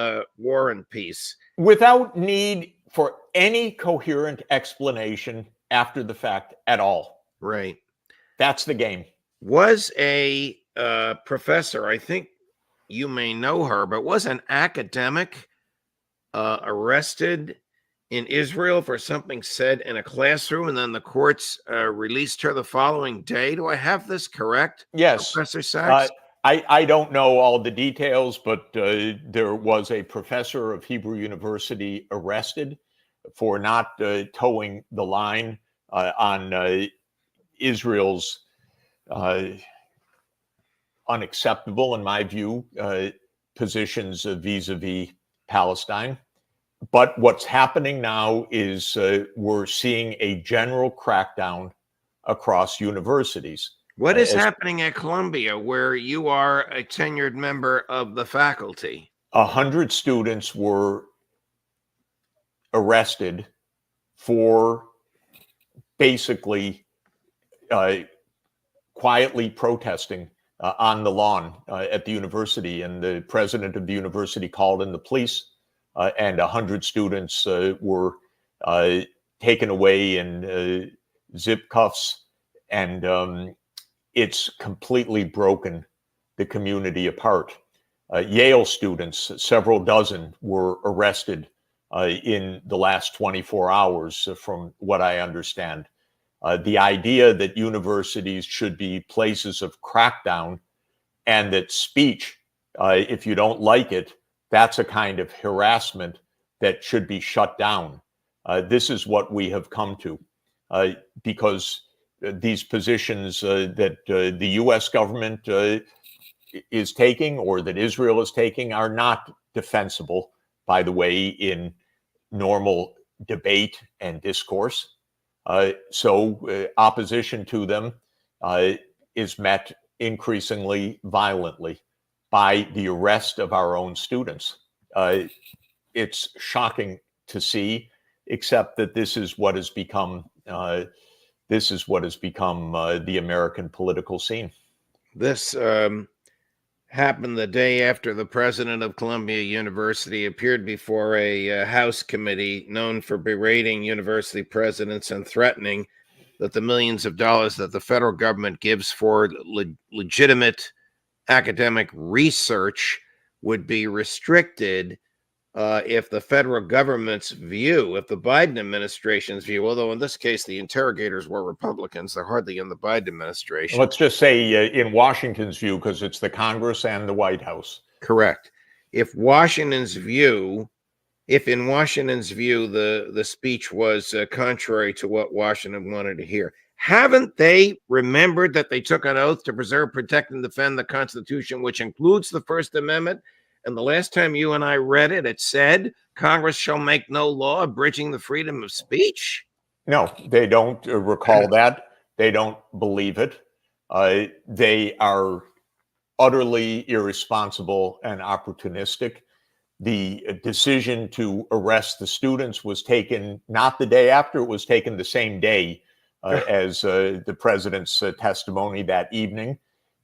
peace. Without need for any coherent explanation after the fact at all. Right. That's the game. Was a professor, I think you may know her, but was an academic arrested in Israel for something said in a classroom, and then the courts released her the following day. Do I have this correct? Yes. Professor Sachs? I don't know all the details, but there was a professor of Hebrew University arrested for not towing the line on Israel's unacceptable, in my view, positions vis-a-vis Palestine. But what's happening now is we're seeing a general crackdown across universities. What is happening at Columbia, where you are a tenured member of the faculty? 100 students were arrested for basically quietly protesting on the lawn at the university. And the president of the university called in the police, and 100 students were taken away in zip cuffs. And it's completely broken the community apart. Yale students, several dozen, were arrested in the last 24 hours, from what I understand. The idea that universities should be places of crackdown, and that speech, if you don't like it, that's a kind of harassment that should be shut down. This is what we have come to, because these positions that the US government is taking, or that Israel is taking, are not defensible, by the way, in normal debate and discourse. So opposition to them is met increasingly violently by the arrest of our own students. It's shocking to see, except that this is what has become the American political scene. This happened the day after the president of Columbia University appeared before a House committee known for berating university presidents and threatening that the millions of dollars that the federal government gives for legitimate academic research would be restricted if the federal government's view, if the Biden administration's view, although in this case the interrogators were Republicans, they're hardly in the Biden administration. Let's just say in Washington's view, because it's the Congress and the White House. Correct. If in Washington's view, the speech was contrary to what Washington wanted to hear, haven't they remembered that they took an oath to preserve, protect, and defend the Constitution, which includes the First Amendment? And the last time you and I read it, it said Congress shall make no law abridging the freedom of speech. No, they don't recall that. They don't believe it. They are utterly irresponsible and opportunistic. The decision to arrest the students was taken not the day after, it was taken the same day as the president's testimony that evening.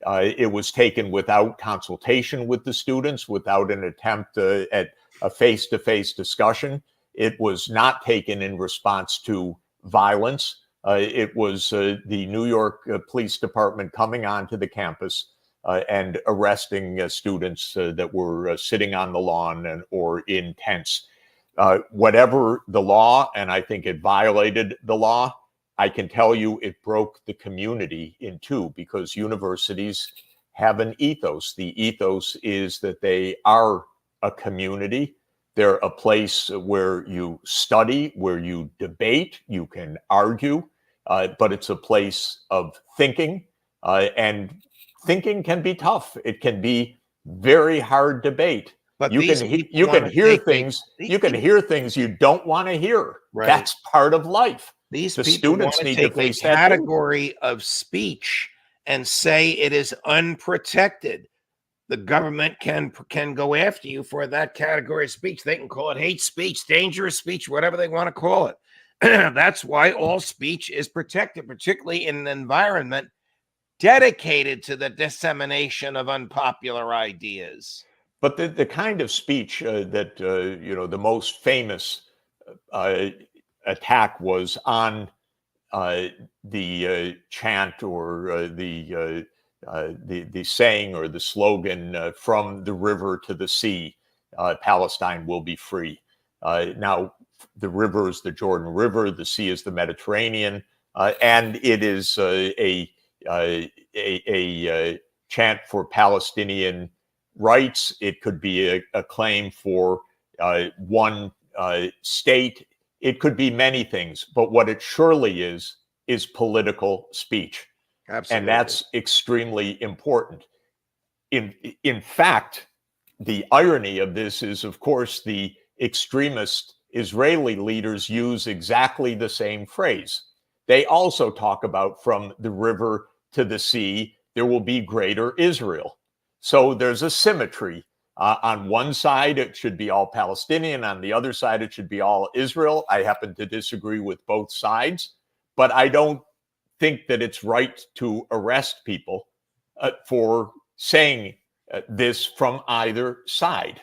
It was taken without consultation with the students, without an attempt at a face-to-face discussion. It was not taken in response to violence. It was the New York Police Department coming onto the campus and arresting students that were sitting on the lawn or in tents. Whatever the law, and I think it violated the law, I can tell you it broke the community in two, because universities have an ethos. The ethos is that they are a community. They're a place where you study, where you debate, you can argue, but it's a place of thinking. And thinking can be tough. It can be very hard debate. But you can hear things you don't want to hear. Right. That's part of life. These people want to take a category of speech and say it is unprotected. The government can go after you for that category of speech. They can call it hate speech, dangerous speech, whatever they want to call it. That's why all speech is protected, particularly in an environment dedicated to the dissemination of unpopular ideas. But the kind of speech that the most famous attack was on the chant or the saying or the slogan, from the river to the sea, Palestine will be free. Now, the river is the Jordan River, the sea is the Mediterranean, and it is a chant for Palestinian rights. It could be a claim for one state. It could be many things, but what it surely is political speech. Absolutely. And that's extremely important. In fact, the irony of this is, of course, the extremist Israeli leaders use exactly the same phrase. They also talk about from the river to the sea, there will be greater Israel. So there's a symmetry. On one side, it should be all Palestinian. On the other side, it should be all Israel. I happen to disagree with both sides, but I don't think that it's right to arrest people for saying this from either side.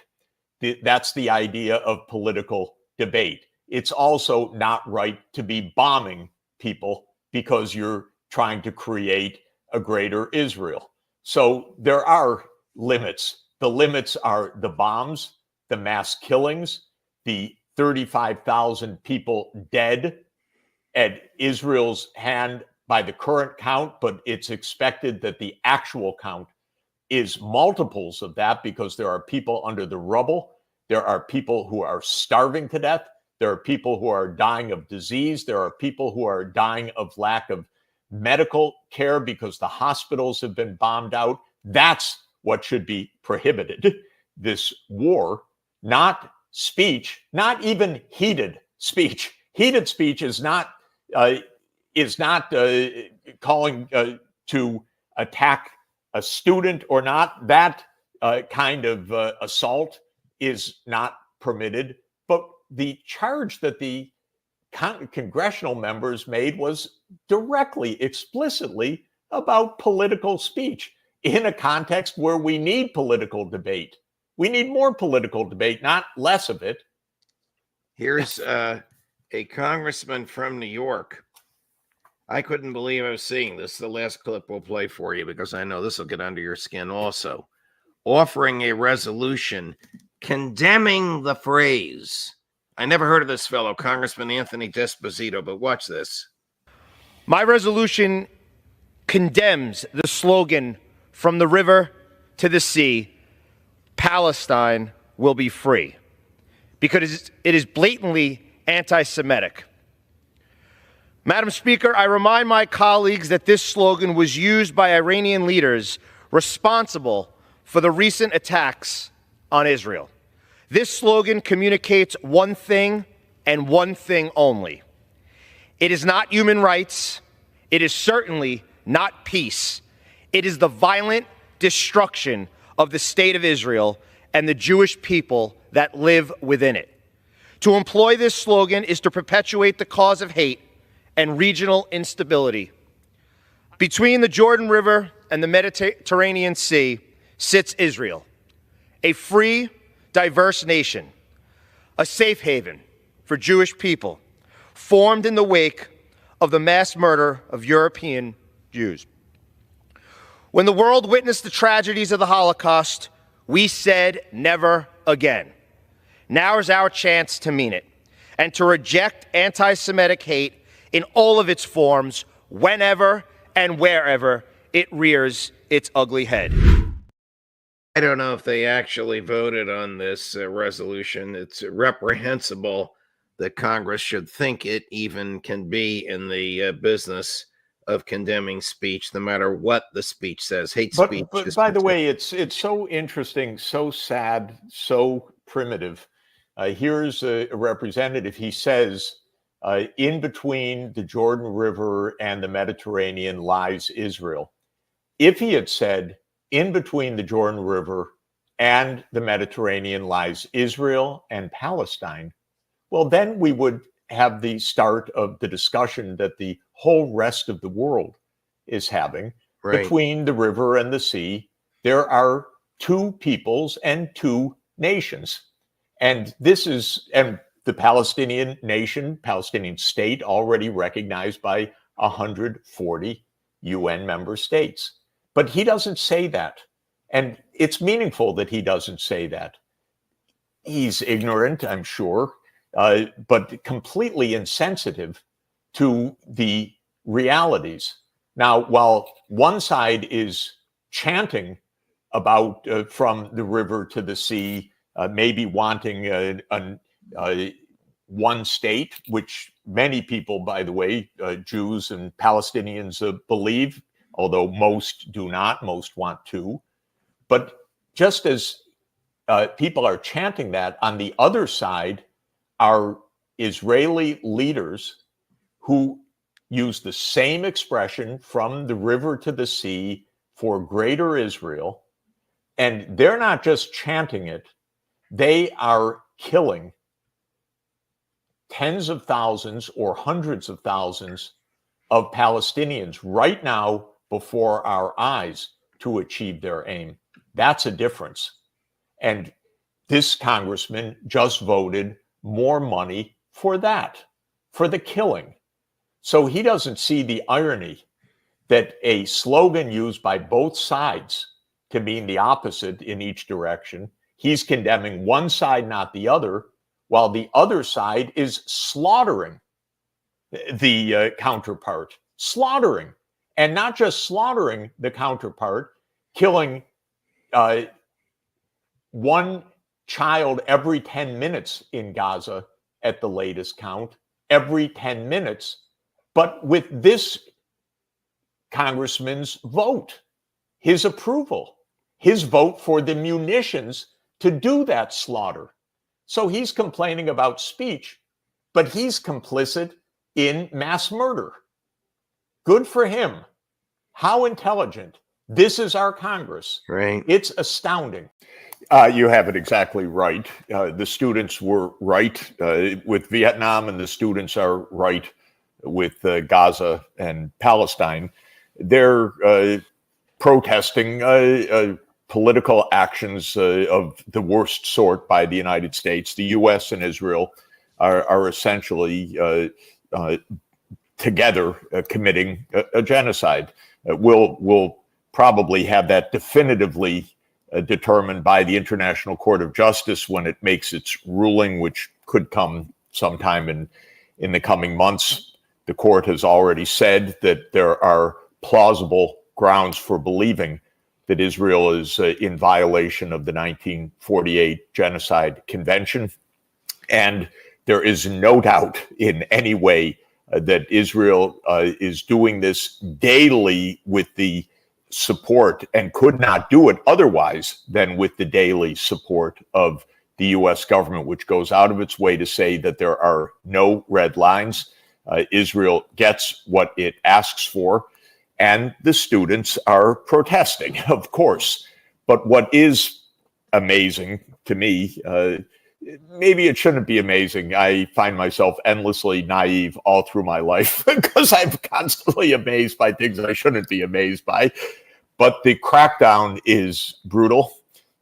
That's the idea of political debate. It's also not right to be bombing people because you're trying to create a greater Israel. So there are limits. The limits are the bombs, the mass killings, the 35,000 people dead at Israel's hand by the current count, but it's expected that the actual count is multiples of that because there are people under the rubble. There are people who are starving to death. There are people who are dying of disease. There are people who are dying of lack of medical care because the hospitals have been bombed out. That's what should be prohibited. This war, not speech, not even heated speech. Heated speech is not calling to attack a student or not. That kind of assault is not permitted. But the charge that the congressional members made was directly, explicitly about political speech in a context where we need political debate. We need more political debate, not less of it. Here's a congressman from New York. I couldn't believe I was seeing this. The last clip we'll play for you because I know this will get under your skin also. Offering a resolution condemning the phrase. I never heard of this fellow, Congressman Anthony Desposito, but watch this. My resolution condemns the slogan, from the river to the sea, Palestine will be free, because it is blatantly anti-Semitic. Madam Speaker, I remind my colleagues that this slogan was used by Iranian leaders responsible for the recent attacks on Israel. This slogan communicates one thing and one thing only. It is not human rights. It is certainly not peace. It is the violent destruction of the state of Israel and the Jewish people that live within it. To employ this slogan is to perpetuate the cause of hate and regional instability. Between the Jordan River and the Mediterranean Sea sits Israel, a free, diverse nation, a safe haven for Jewish people, formed in the wake of the mass murder of European Jews. When the world witnessed the tragedies of the Holocaust, we said never again. Now is our chance to mean it and to reject anti-Semitic hate in all of its forms, whenever and wherever it rears its ugly head. I don't know if they actually voted on this resolution. It's reprehensible that Congress should think it even can be in the business of condemning speech, no matter what the speech says. Hate speech. But by the way, it's so interesting, so sad, so primitive. Here's a representative. He says, in between the Jordan River and the Mediterranean lies Israel. If he had said, in between the Jordan River and the Mediterranean lies Israel and Palestine, well, then we would have the start of the discussion that the whole rest of the world is having. Right. Between the river and the sea, there are two peoples and two nations. And the the Palestinian nation, Palestinian state, already recognized by 140 UN member states. But he doesn't say that. And it's meaningful that he doesn't say that. He's ignorant, I'm sure, but completely insensitive to the realities. Now, while one side is chanting about from the river to the sea, maybe wanting one state, which many people, by the way, Jews and Palestinians believe, although most do not, most want two. But just as people are chanting that, on the other side are Israeli leaders who use the same expression, from the river to the sea, for greater Israel. And they're not just chanting it, they are killing tens of thousands or hundreds of thousands of Palestinians right now before our eyes to achieve their aim. That's a difference. And this congressman just voted more money for that, for the killing. So he doesn't see the irony that a slogan used by both sides to mean the opposite in each direction, he's condemning one side, not the other, while the other side is slaughtering the counterpart, slaughtering, and not just slaughtering the counterpart, killing one child every 10 minutes in Gaza at the latest count, every 10 minutes, but with this congressman's vote, his approval, his vote for the munitions to do that slaughter. So he's complaining about speech, but he's complicit in mass murder. Good for him. How intelligent. This is our Congress. Right. It's astounding. You have it exactly right. The students were right with Vietnam, and the students are right with Gaza and Palestine. They're protesting political actions of the worst sort by the United States. The U.S. and Israel are essentially together committing a genocide. We'll probably have that definitively determined by the International Court of Justice when it makes its ruling, which could come sometime in the coming months. The court has already said that there are plausible grounds for believing that Israel is in violation of the 1948 Genocide Convention. And there is no doubt in any way that Israel is doing this daily with the support, and could not do it otherwise than with the daily support of the U.S. government, which goes out of its way to say that there are no red lines. Israel gets what it asks for, and the students are protesting, of course. But what is amazing to me, maybe it shouldn't be amazing. I find myself endlessly naive all through my life because I'm constantly amazed by things I shouldn't be amazed by. But the crackdown is brutal.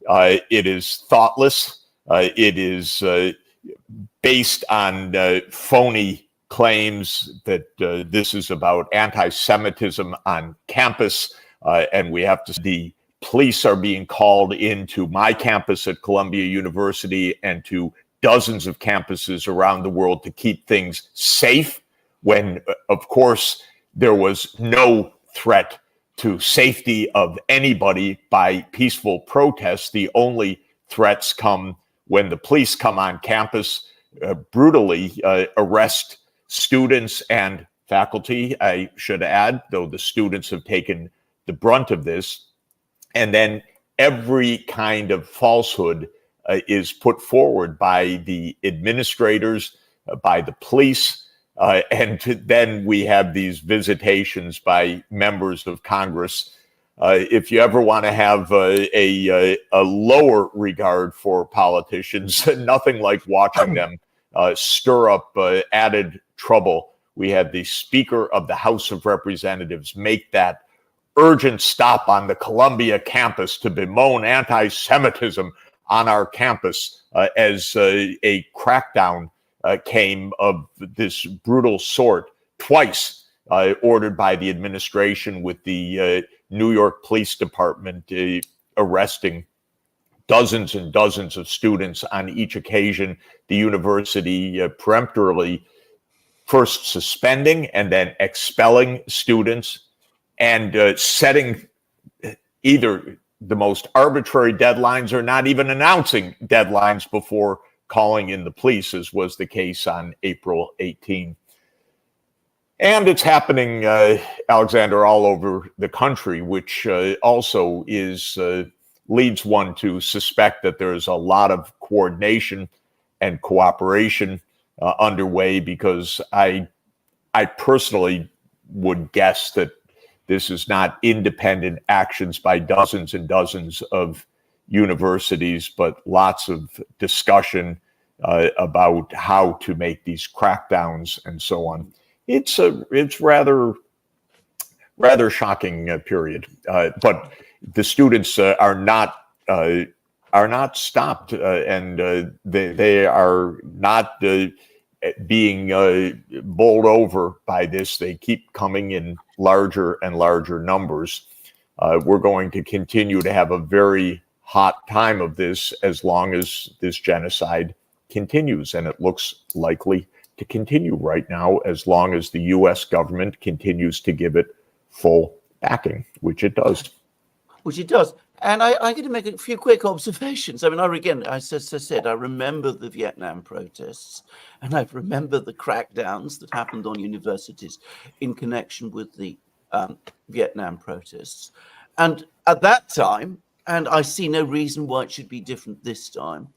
It is thoughtless. It is based on phony claims that this is about anti-Semitism on campus. And we have to, the police are being called into my campus at Columbia University and to dozens of campuses around the world to keep things safe, when, of course, there was no threat to safety of anybody by peaceful protests. The only threats come when the police come on campus, brutally arrest students and faculty, I should add, though the students have taken the brunt of this. And then every kind of falsehood is put forward by the administrators, by the police, and then we have these visitations by members of Congress. If you ever want to have a lower regard for politicians, nothing like watching them stir up added trouble. We had the Speaker of the House of Representatives make that urgent stop on the Columbia campus to bemoan anti-Semitism on our campus as a crackdown came of this brutal sort, twice ordered by the administration, with the New York Police Department arresting dozens and dozens of students on each occasion. The university peremptorily first suspending and then expelling students, and setting either the most arbitrary deadlines or not even announcing deadlines before calling in the police, as was the case on April 18. And it's happening, Alexander, all over the country, which also leads one to suspect that there's a lot of coordination and cooperation underway, because I personally would guess that this is not independent actions by dozens and dozens of universities, but lots of discussion about how to make these crackdowns and so on. It's rather shocking period, but the students are not stopped, and they are not being bowled over by this. They keep coming in larger and larger numbers. We're going to continue to have a very hot time of this as long as this genocide continues, and it looks likely to continue right now as long as the U.S. government continues to give it full backing, which it does. Which it does. And I'm going to make a few quick observations. I mean, as I said, I remember the Vietnam protests, and I remember the crackdowns that happened on universities in connection with the Vietnam protests. And at that time, and I see no reason why it should be different this time,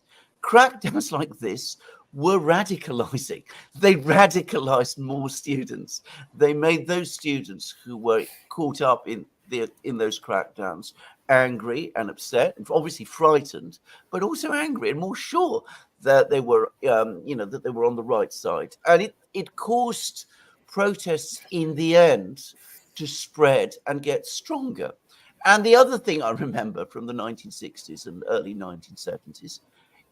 crackdowns like this were radicalizing. They radicalized more students. They made those students who were caught up in those crackdowns angry and upset, and obviously frightened, but also angry and more sure that they were, that they were on the right side. And it caused protests in the end to spread and get stronger. And the other thing I remember from the 1960s and early 1970s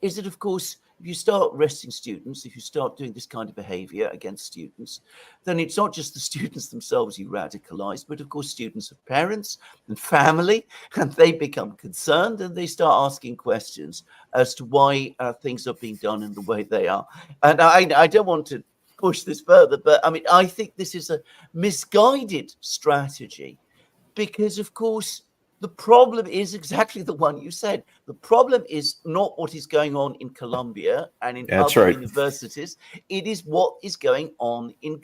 is that, of course, if you start arresting students, if you start doing this kind of behavior against students, then it's not just the students themselves you radicalize, but of course students have parents and family, and they become concerned and they start asking questions as to why things are being done in the way they are. And I don't want to push this further, but I mean, I think this is a misguided strategy because, of course, the problem is exactly the one you said. The problem is not what is going on in Colombia and in other universities. It is what is going on in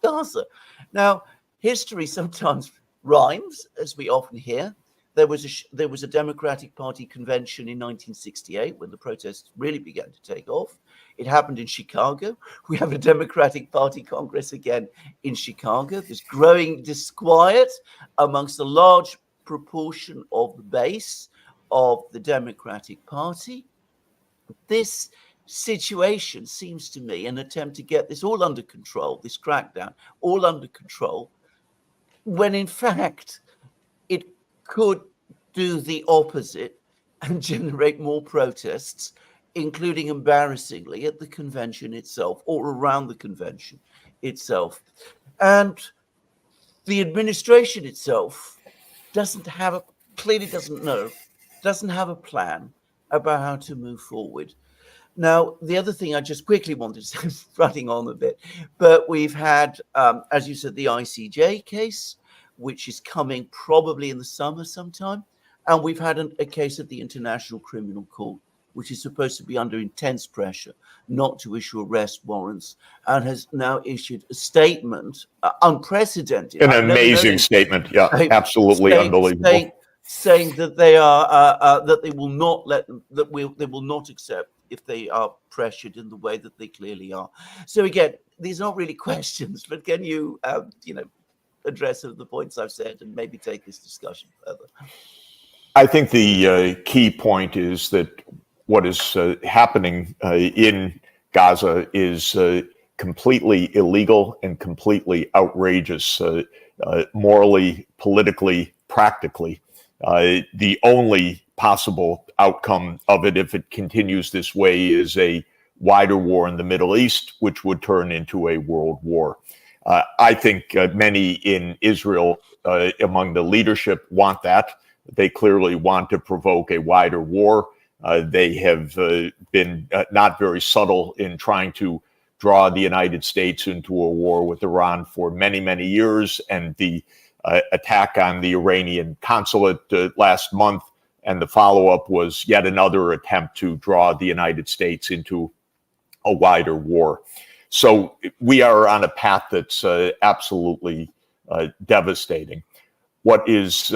Gaza. Now, history sometimes rhymes, as we often hear. There was a Democratic Party convention in 1968 when the protests really began to take off. It happened in Chicago. We have a Democratic Party Congress again in Chicago. There's growing disquiet amongst a large proportion of the base of the Democratic Party. This situation seems to me an attempt to get this all under control, this crackdown, all under control, when in fact it could do the opposite and generate more protests, including embarrassingly at the convention itself or around the convention itself. And the administration itself doesn't have a plan about how to move forward. Now, the other thing I just quickly wanted to say, running on a bit, but we've had, as you said, the ICJ case, which is coming probably in the summer sometime. And we've had a case at the International Criminal Court, which is supposed to be under intense pressure not to issue arrest warrants, and has now issued a statement, unprecedented. An amazing statement. Yeah, absolutely unbelievable. Saying that they are that they will not let them, they will not accept if they are pressured in the way that they clearly are. So again, these are not really questions, but can you address some of the points I've said and maybe take this discussion further? I think the key point is that what is happening in Gaza is completely illegal and completely outrageous, morally, politically, practically. The only possible outcome of it, if it continues this way, is a wider war in the Middle East, which would turn into a world war. I think many in Israel among the leadership want that. They clearly want to provoke a wider war. They have been not very subtle in trying to draw the United States into a war with Iran for many, many years. And the attack on the Iranian consulate last month and the follow-up was yet another attempt to draw the United States into a wider war. So we are on a path that's absolutely devastating. What is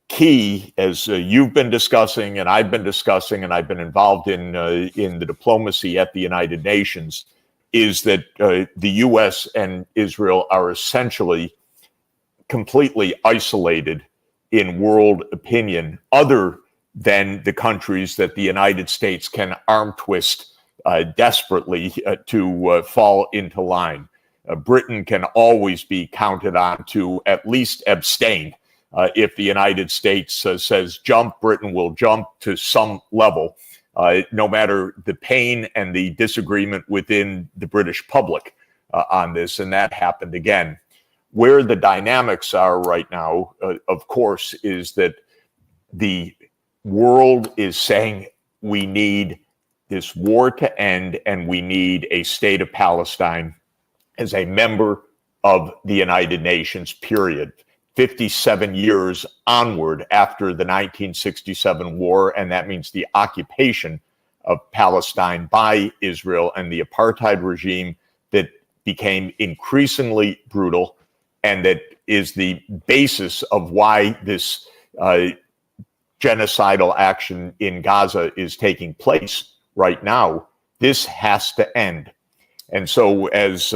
key, as you've been discussing and I've been discussing, and I've been involved in the diplomacy at the United Nations, is that the U.S. and Israel are essentially completely isolated in world opinion, other than the countries that the United States can arm twist desperately to fall into line. Britain can always be counted on to at least abstain. If the United States says jump, Britain will jump to some level, no matter the pain and the disagreement within the British public on this. And that happened again. Where the dynamics are right now, of course, is that the world is saying we need this war to end and we need a state of Palestine as a member of the United Nations, period. 57 years onward after the 1967 war, and that means the occupation of Palestine by Israel and the apartheid regime that became increasingly brutal, and that is the basis of why this genocidal action in Gaza is taking place right now. This has to end. And so, as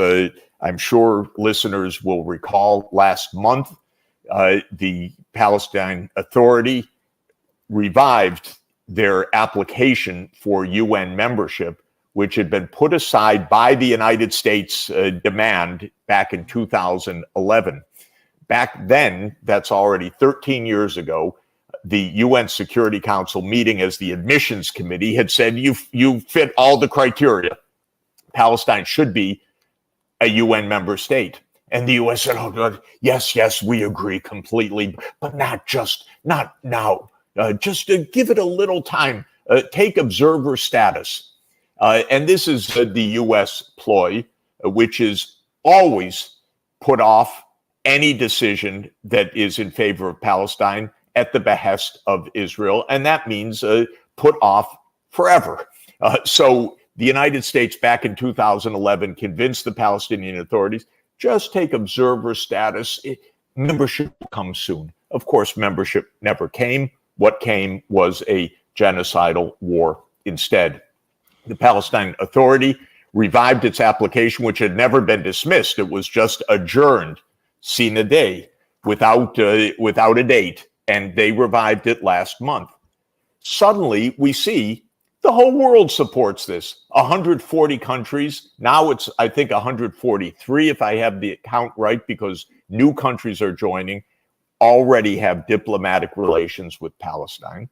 I'm sure listeners will recall, last month, the Palestine Authority revived their application for UN membership, which had been put aside by the United States demand back in 2011. Back then, that's already 13 years ago, the UN Security Council meeting as the admissions committee had said, you fit all the criteria. Palestine should be a UN member state. And the US said, oh, yes, we agree completely, but not now. Just give it a little time. Take observer status. And this is the US ploy, which is always put off any decision that is in favor of Palestine at the behest of Israel. And that means put off forever. So the United States back in 2011 convinced the Palestinian authorities, just take observer status. Membership will come soon. Of course, membership never came. What came was a genocidal war instead. The Palestine Authority revived its application, which had never been dismissed. It was just adjourned, sine die, without a date, and they revived it last month. Suddenly, we see the whole world supports this. 140 countries. Now it's, I think, 143, if I have the count right, because new countries are joining, already have diplomatic relations with Palestine.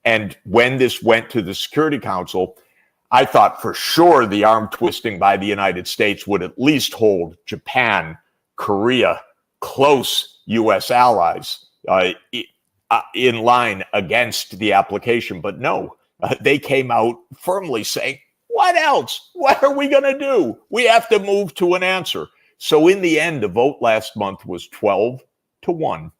And when this went to the Security Council, I thought for sure the arm twisting by the United States would at least hold Japan, Korea, close U.S. allies in line against the application. But no, they came out firmly saying, what else? What are we going to do? We have to move to an answer. So in the end, the vote last month was 12-1.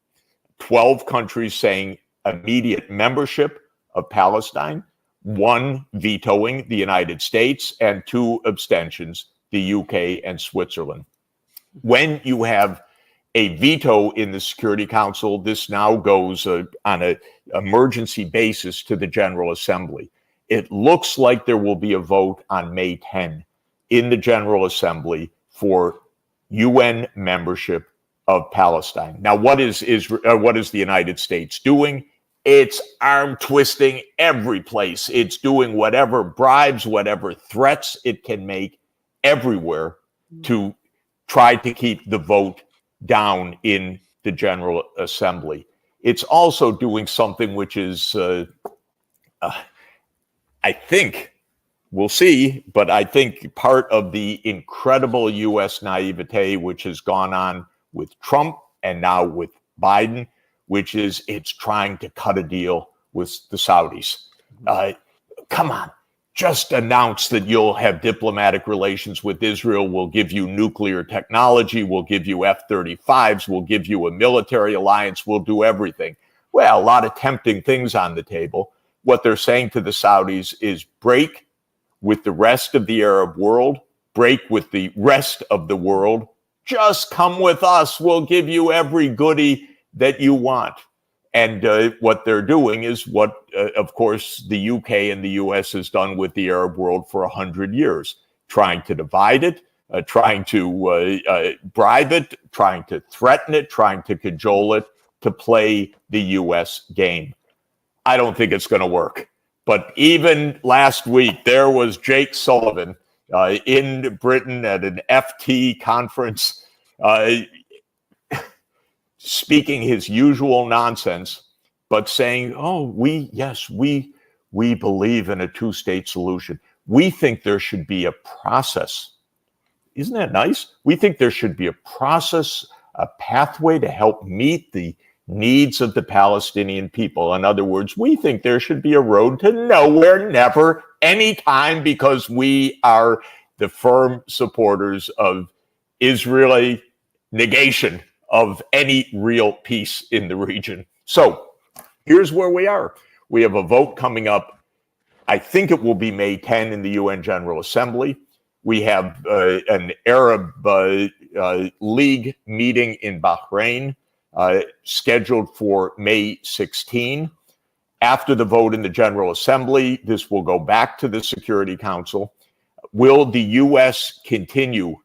12 countries saying immediate membership of Palestine, 1 vetoing the United States, and 2 abstentions, the UK and Switzerland. When you have a veto in the Security Council, this now goes on an emergency basis to the General Assembly. It looks like there will be a vote on May 10 in the General Assembly for UN membership of Palestine. Now, what is the United States doing? It's arm twisting every place. It's doing whatever bribes, whatever threats it can make everywhere to try to keep the vote down in the General Assembly. It's also doing something which is, I think, we'll see. But I think part of the incredible U.S. naivete, which has gone on with Trump and now with Biden, which is it's trying to cut a deal with the Saudis. Come on, just announce that you'll have diplomatic relations with Israel. We'll give you nuclear technology. We'll give you F-35s. We'll give you a military alliance. We'll do everything. Well, a lot of tempting things on the table. What they're saying to the Saudis is break with the rest of the Arab world, break with the rest of the world. Just come with us. We'll give you every goodie that you want. And what they're doing is what, of course, the UK and the US has done with the Arab world for 100 years, trying to divide it, trying to bribe it, trying to threaten it, trying to cajole it to play the US game. I don't think it's going to work. But even last week, there was Jake Sullivan in Britain at an FT conference, speaking his usual nonsense, but saying, "Oh, we believe in a two-state solution. We think there should be a process." Isn't that nice? We think there should be a process, a pathway to help meet the needs of the Palestinian people. In other words, we think there should be a road to nowhere, never, anytime, because we are the firm supporters of Israeli negation of any real peace in the region. So here's where we are. We have a vote coming up. I think it will be May 10 in the UN General Assembly. We have an Arab League meeting in Bahrain scheduled for May 16. After the vote in the General Assembly, this will go back to the Security Council. Will the U.S. continue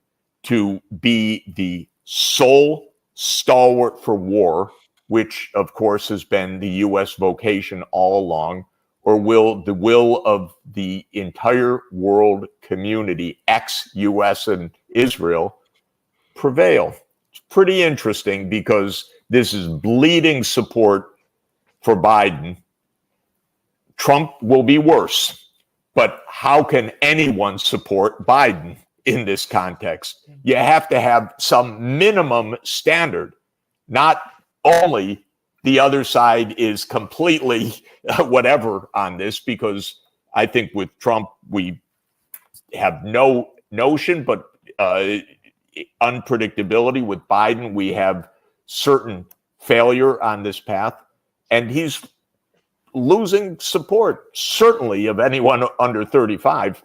to be the sole stalwart for war, which, of course, has been the U.S. vocation all along, or will the will of the entire world community, ex-U.S. and Israel, prevail? It's pretty interesting because this is bleeding support for Biden. Trump will be worse, but how can anyone support Biden in this context? You have to have some minimum standard. Not only the other side is completely whatever on this, because I think with Trump, we have no notion, but unpredictability. With Biden, we have certain failure on this path, and he's losing support, certainly, of anyone under 35.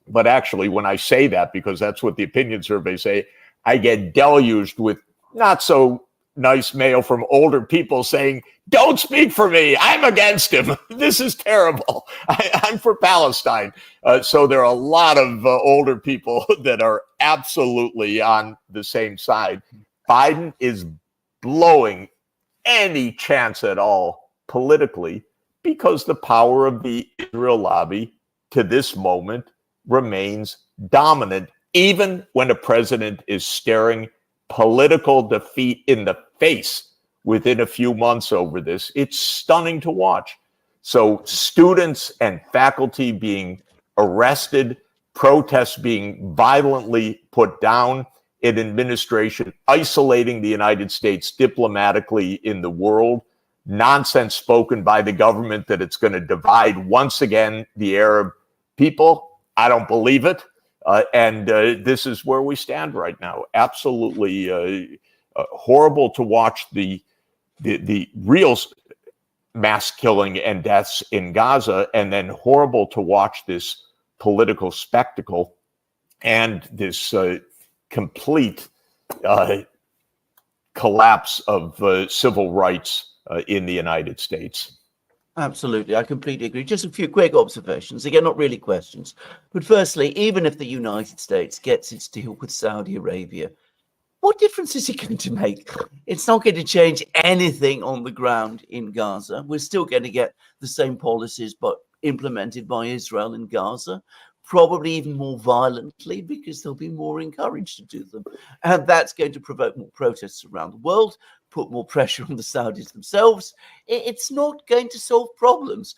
But actually, when I say that, because that's what the opinion surveys say, I get deluged with not so nice mail from older people saying, "Don't speak for me. I'm against him. This is terrible. I'm for Palestine." So there are a lot of older people that are absolutely on the same side. Biden is blowing any chance at all politically because the power of the Israel lobby to this moment remains dominant, even when a president is staring political defeat in the face within a few months over this. It's stunning to watch. So students and faculty being arrested, protests being violently put down, an administration isolating the United States diplomatically in the world, nonsense spoken by the government that it's going to divide once again the Arab people. I don't believe it. And this is where we stand right now. Absolutely horrible to watch the real mass killing and deaths in Gaza, and then horrible to watch this political spectacle and this complete collapse of civil rights in the United States. Absolutely, I completely agree. Just a few quick observations. Again, not really questions. But firstly, even if the United States gets its deal with Saudi Arabia, what difference is it going to make? It's not going to change anything on the ground in Gaza. We're still going to get the same policies, but implemented by Israel in Gaza, probably even more violently because they'll be more encouraged to do them. And that's going to provoke more protests around the world. put more pressure on the Saudis themselves. It's not going to solve problems.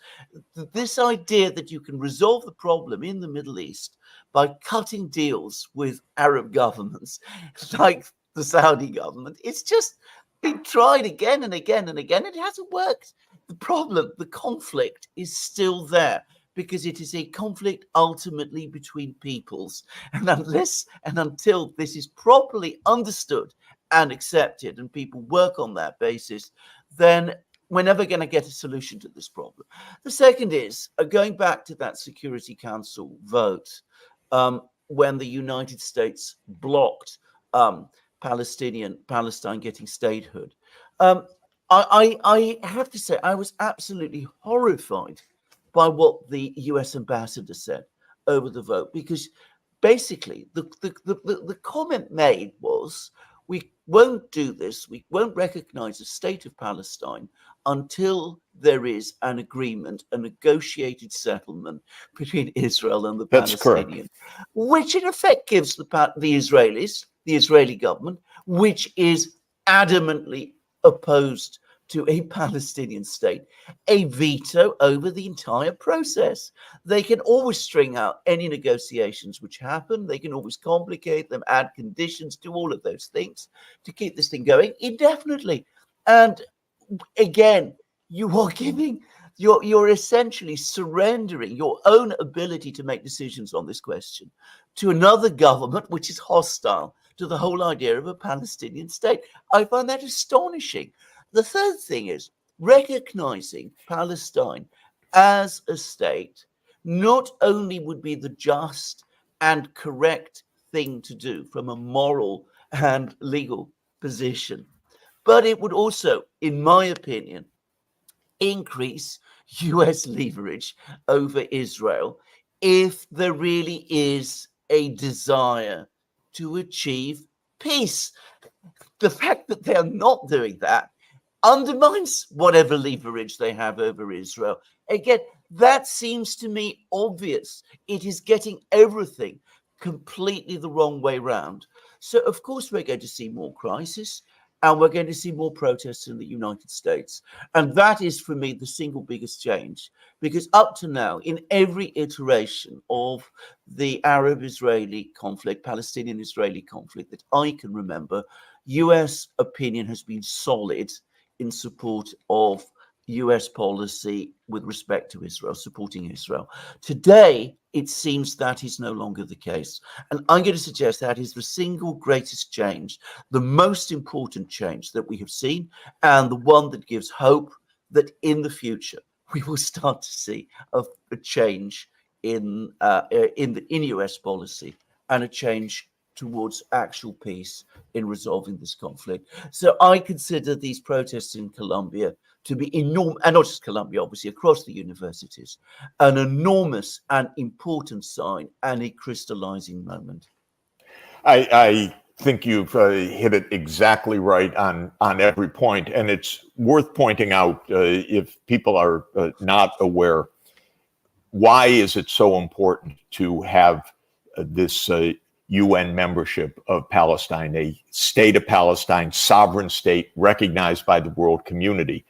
This idea that you can resolve the problem in the Middle East by cutting deals with Arab governments like the Saudi government, it's just been tried again and again and again. It hasn't worked. The problem, the conflict is still there because it is a conflict ultimately between peoples. And unless and until this is properly understood and accepted and people work on that basis, then we're never going to get a solution to this problem. The second is going back to that Security Council vote when the United States blocked Palestine getting statehood. I have to say, I was absolutely horrified by what the US ambassador said over the vote, because basically the comment made was, we won't do this, we won't recognize the state of Palestine until there is an agreement, a negotiated settlement between Israel and the Palestinians, which in effect gives the Israelis, the Israeli government, which is adamantly opposed to a Palestinian state, a veto over the entire process. They can always string out any negotiations which happen. They can always complicate them, add conditions, do all of those things to keep this thing going indefinitely. And again, you are giving, you're essentially surrendering your own ability to make decisions on this question to another government which is hostile to the whole idea of a Palestinian state. I find that astonishing. The third thing is recognizing Palestine as a state not only would be the just and correct thing to do from a moral and legal position, but it would also, in my opinion, increase US leverage over Israel if there really is a desire to achieve peace. The fact that they are not doing that undermines whatever leverage they have over Israel. Again, that seems to me obvious. It is getting everything completely the wrong way round. So, of course, we're going to see more crisis and we're going to see more protests in the United States. And that is, for me, the single biggest change, because up to now, in every iteration of the Arab-Israeli conflict, Palestinian-Israeli conflict that I can remember, US opinion has been solid in support of US policy with respect to Israel, supporting Israel. Today, it seems that is no longer the case. And I'm going to suggest that is the single greatest change, the most important change that we have seen, and the one that gives hope that in the future, we will start to see a change in US policy and a change towards actual peace in resolving this conflict. So I consider these protests in Colombia to be enormous, and not just Colombia, obviously, across the universities, an enormous and important sign and a crystallizing moment. I think you've hit it exactly right on every point. And it's worth pointing out, if people are not aware, why is it so important to have this UN membership of Palestine, a state of Palestine, sovereign state recognized by the world community?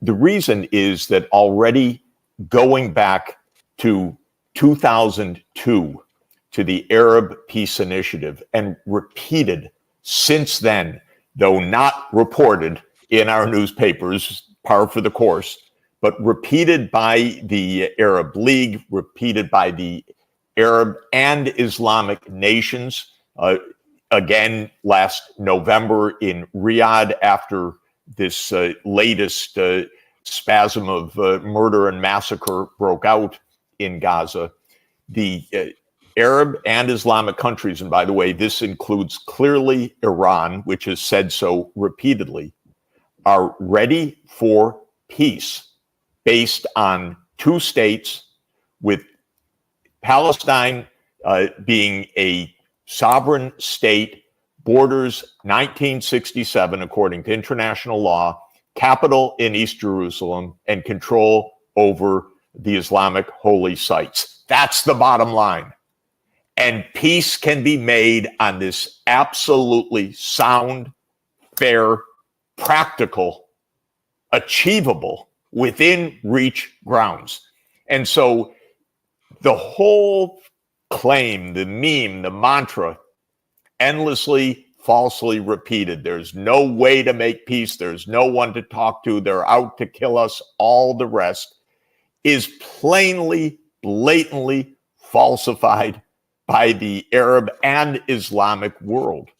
The reason is that already going back to 2002, to the Arab Peace Initiative, and repeated since then, though not reported in our newspapers, par for the course, but repeated by the Arab League, repeated by the Arab and Islamic nations, again last November in Riyadh after this latest spasm of murder and massacre broke out in Gaza. The Arab and Islamic countries, and by the way, this includes clearly Iran, which has said so repeatedly, are ready for peace based on two states, with Palestine being a sovereign state, borders 1967 according to international law, capital in East Jerusalem, and control over the Islamic holy sites. That's the bottom line. And peace can be made on this absolutely sound, fair practical, achievable, within reach grounds. And so the whole claim, the meme, the mantra, endlessly falsely repeated, there's no way to make peace, there's no one to talk to, they're out to kill us, all the rest, is plainly, blatantly falsified by the Arab and Islamic world.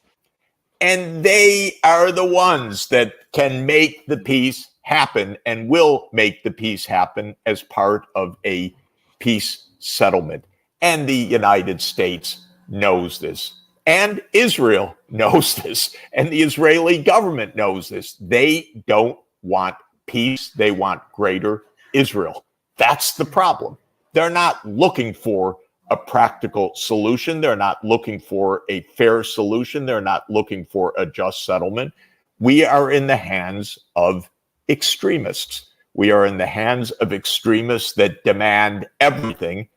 And they are the ones that can make the peace happen and will make the peace happen as part of a peace settlement. And the United States knows this. And Israel knows this. And the Israeli government knows this. They don't want peace. They want greater Israel. That's the problem. They're not looking for a practical solution. They're not looking for a fair solution. They're not looking for a just settlement. We are in the hands of extremists. We are in the hands of extremists that demand everything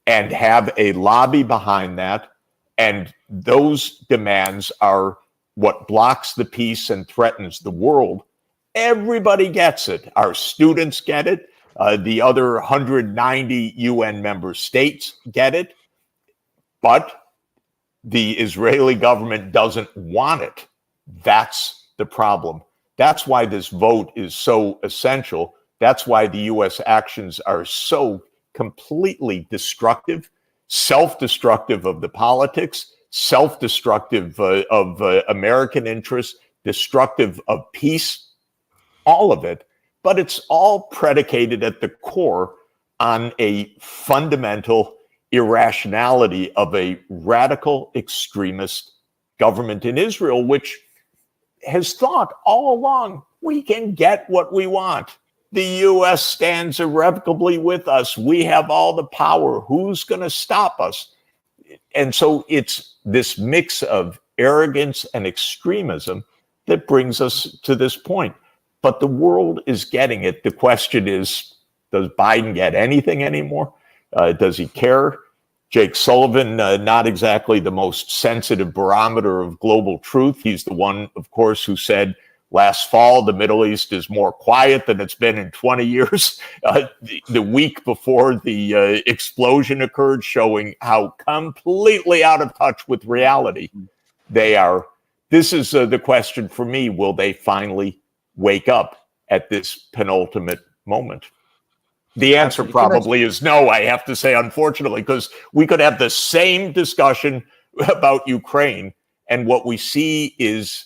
and have a lobby behind that. And those demands are what blocks the peace and threatens the world. Everybody gets it. Our students get it. The other 190 UN member states get it. But the Israeli government doesn't want it. That's the problem. That's why this vote is so essential. That's why the US actions are so completely destructive, self-destructive of the politics, self-destructive of American interests, destructive of peace, all of it. But it's all predicated at the core on a fundamental irrationality of a radical extremist government in Israel, which has thought all along we can get what we want. The U.S. stands irrevocably with us. We have all the power. Who's going to stop us? And so it's this mix of arrogance and extremism that brings us to this point. But the world is getting it. The question is, does Biden get anything anymore? Does he care? Jake Sullivan, not exactly the most sensitive barometer of global truth. He's the one, of course, who said last fall the Middle East is more quiet than it's been in 20 years. The week before the explosion occurred, showing how completely out of touch with reality they are. This is the question for me. Will they finally wake up at this penultimate moment? The answer probably is no, I have to say, unfortunately, because we could have the same discussion about Ukraine, and what we see is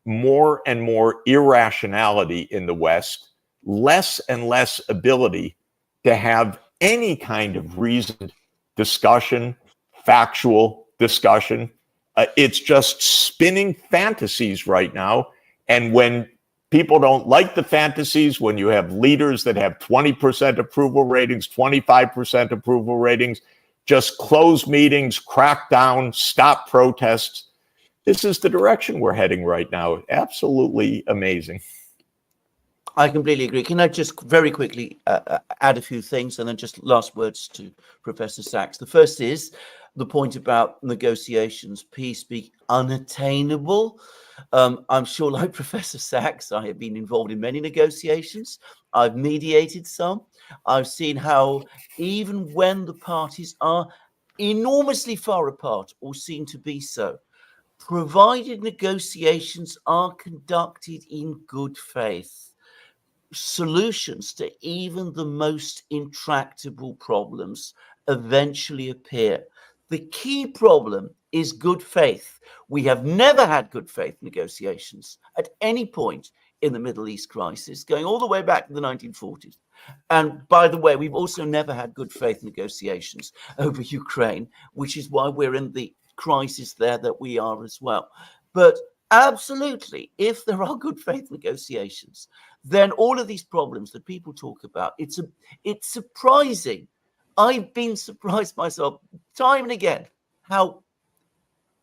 more and more irrationality in the West, less and less ability to have any kind of reasoned discussion, factual discussion. It's just spinning fantasies right now. And when people don't like the fantasies, when you have leaders that have 20% approval ratings, 25% approval ratings, just close meetings, crack down, stop protests. This is the direction we're heading right now. Absolutely amazing. I completely agree. Can I just very quickly add a few things and then just last words to Professor Sachs? The first is the point about negotiations, peace being unattainable. I'm sure, like Professor Sachs, I have been involved in many negotiations. I've mediated some. I've seen how even when the parties are enormously far apart or seem to be so, provided negotiations are conducted in good faith, solutions to even the most intractable problems eventually appear. The key problem is good faith. We have never had good faith negotiations at any point in the Middle East crisis, going all the way back to the 1940s. And by the way, we've also never had good faith negotiations over Ukraine, which is why we're in the crisis there that we are as well. But absolutely, if there are good faith negotiations, then all of these problems that people talk about, it's surprising. I've been surprised myself time and again how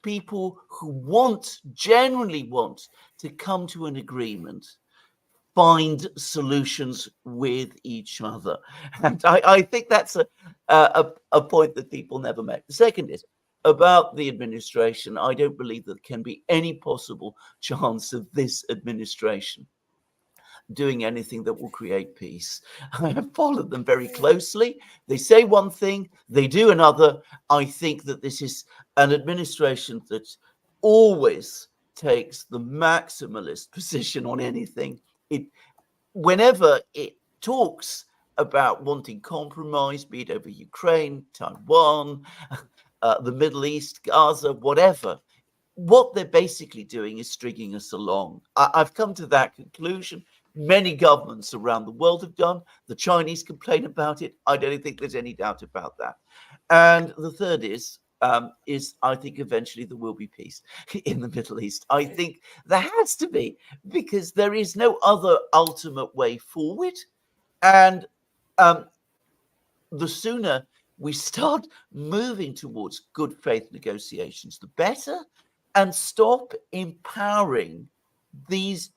people who genuinely want to come to an agreement find solutions with each other. And I think that's a point that people never make. The second is, about the administration, I don't believe there can be any possible chance of this administration doing anything that will create peace. I have followed them very closely. They say one thing, they do another. I think that this is an administration that always takes the maximalist position on anything. Whenever it talks about wanting compromise, be it over Ukraine, Taiwan, the Middle East, Gaza, whatever, what they're basically doing is stringing us along. I've come to that conclusion. Many governments around the world have done. The Chinese complain about it. I don't think there's any doubt about that. And the third is I think eventually there will be peace in the Middle East. I think there has to be, because there is no other ultimate way forward. And the sooner we start moving towards good faith negotiations, the better, and stop empowering these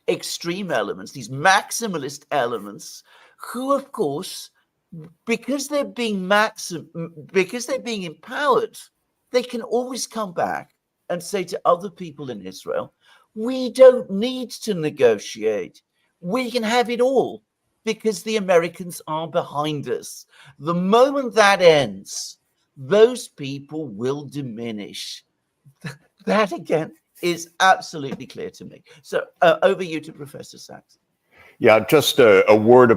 extreme elements, these maximalist elements, who, of course, because they're being empowered, they can always come back and say to other people in Israel, we don't need to negotiate. We can have it all because the Americans are behind us. The moment that ends, those people will diminish. That, again, is absolutely clear to me. So over you to Professor Sachs. Yeah, just a word about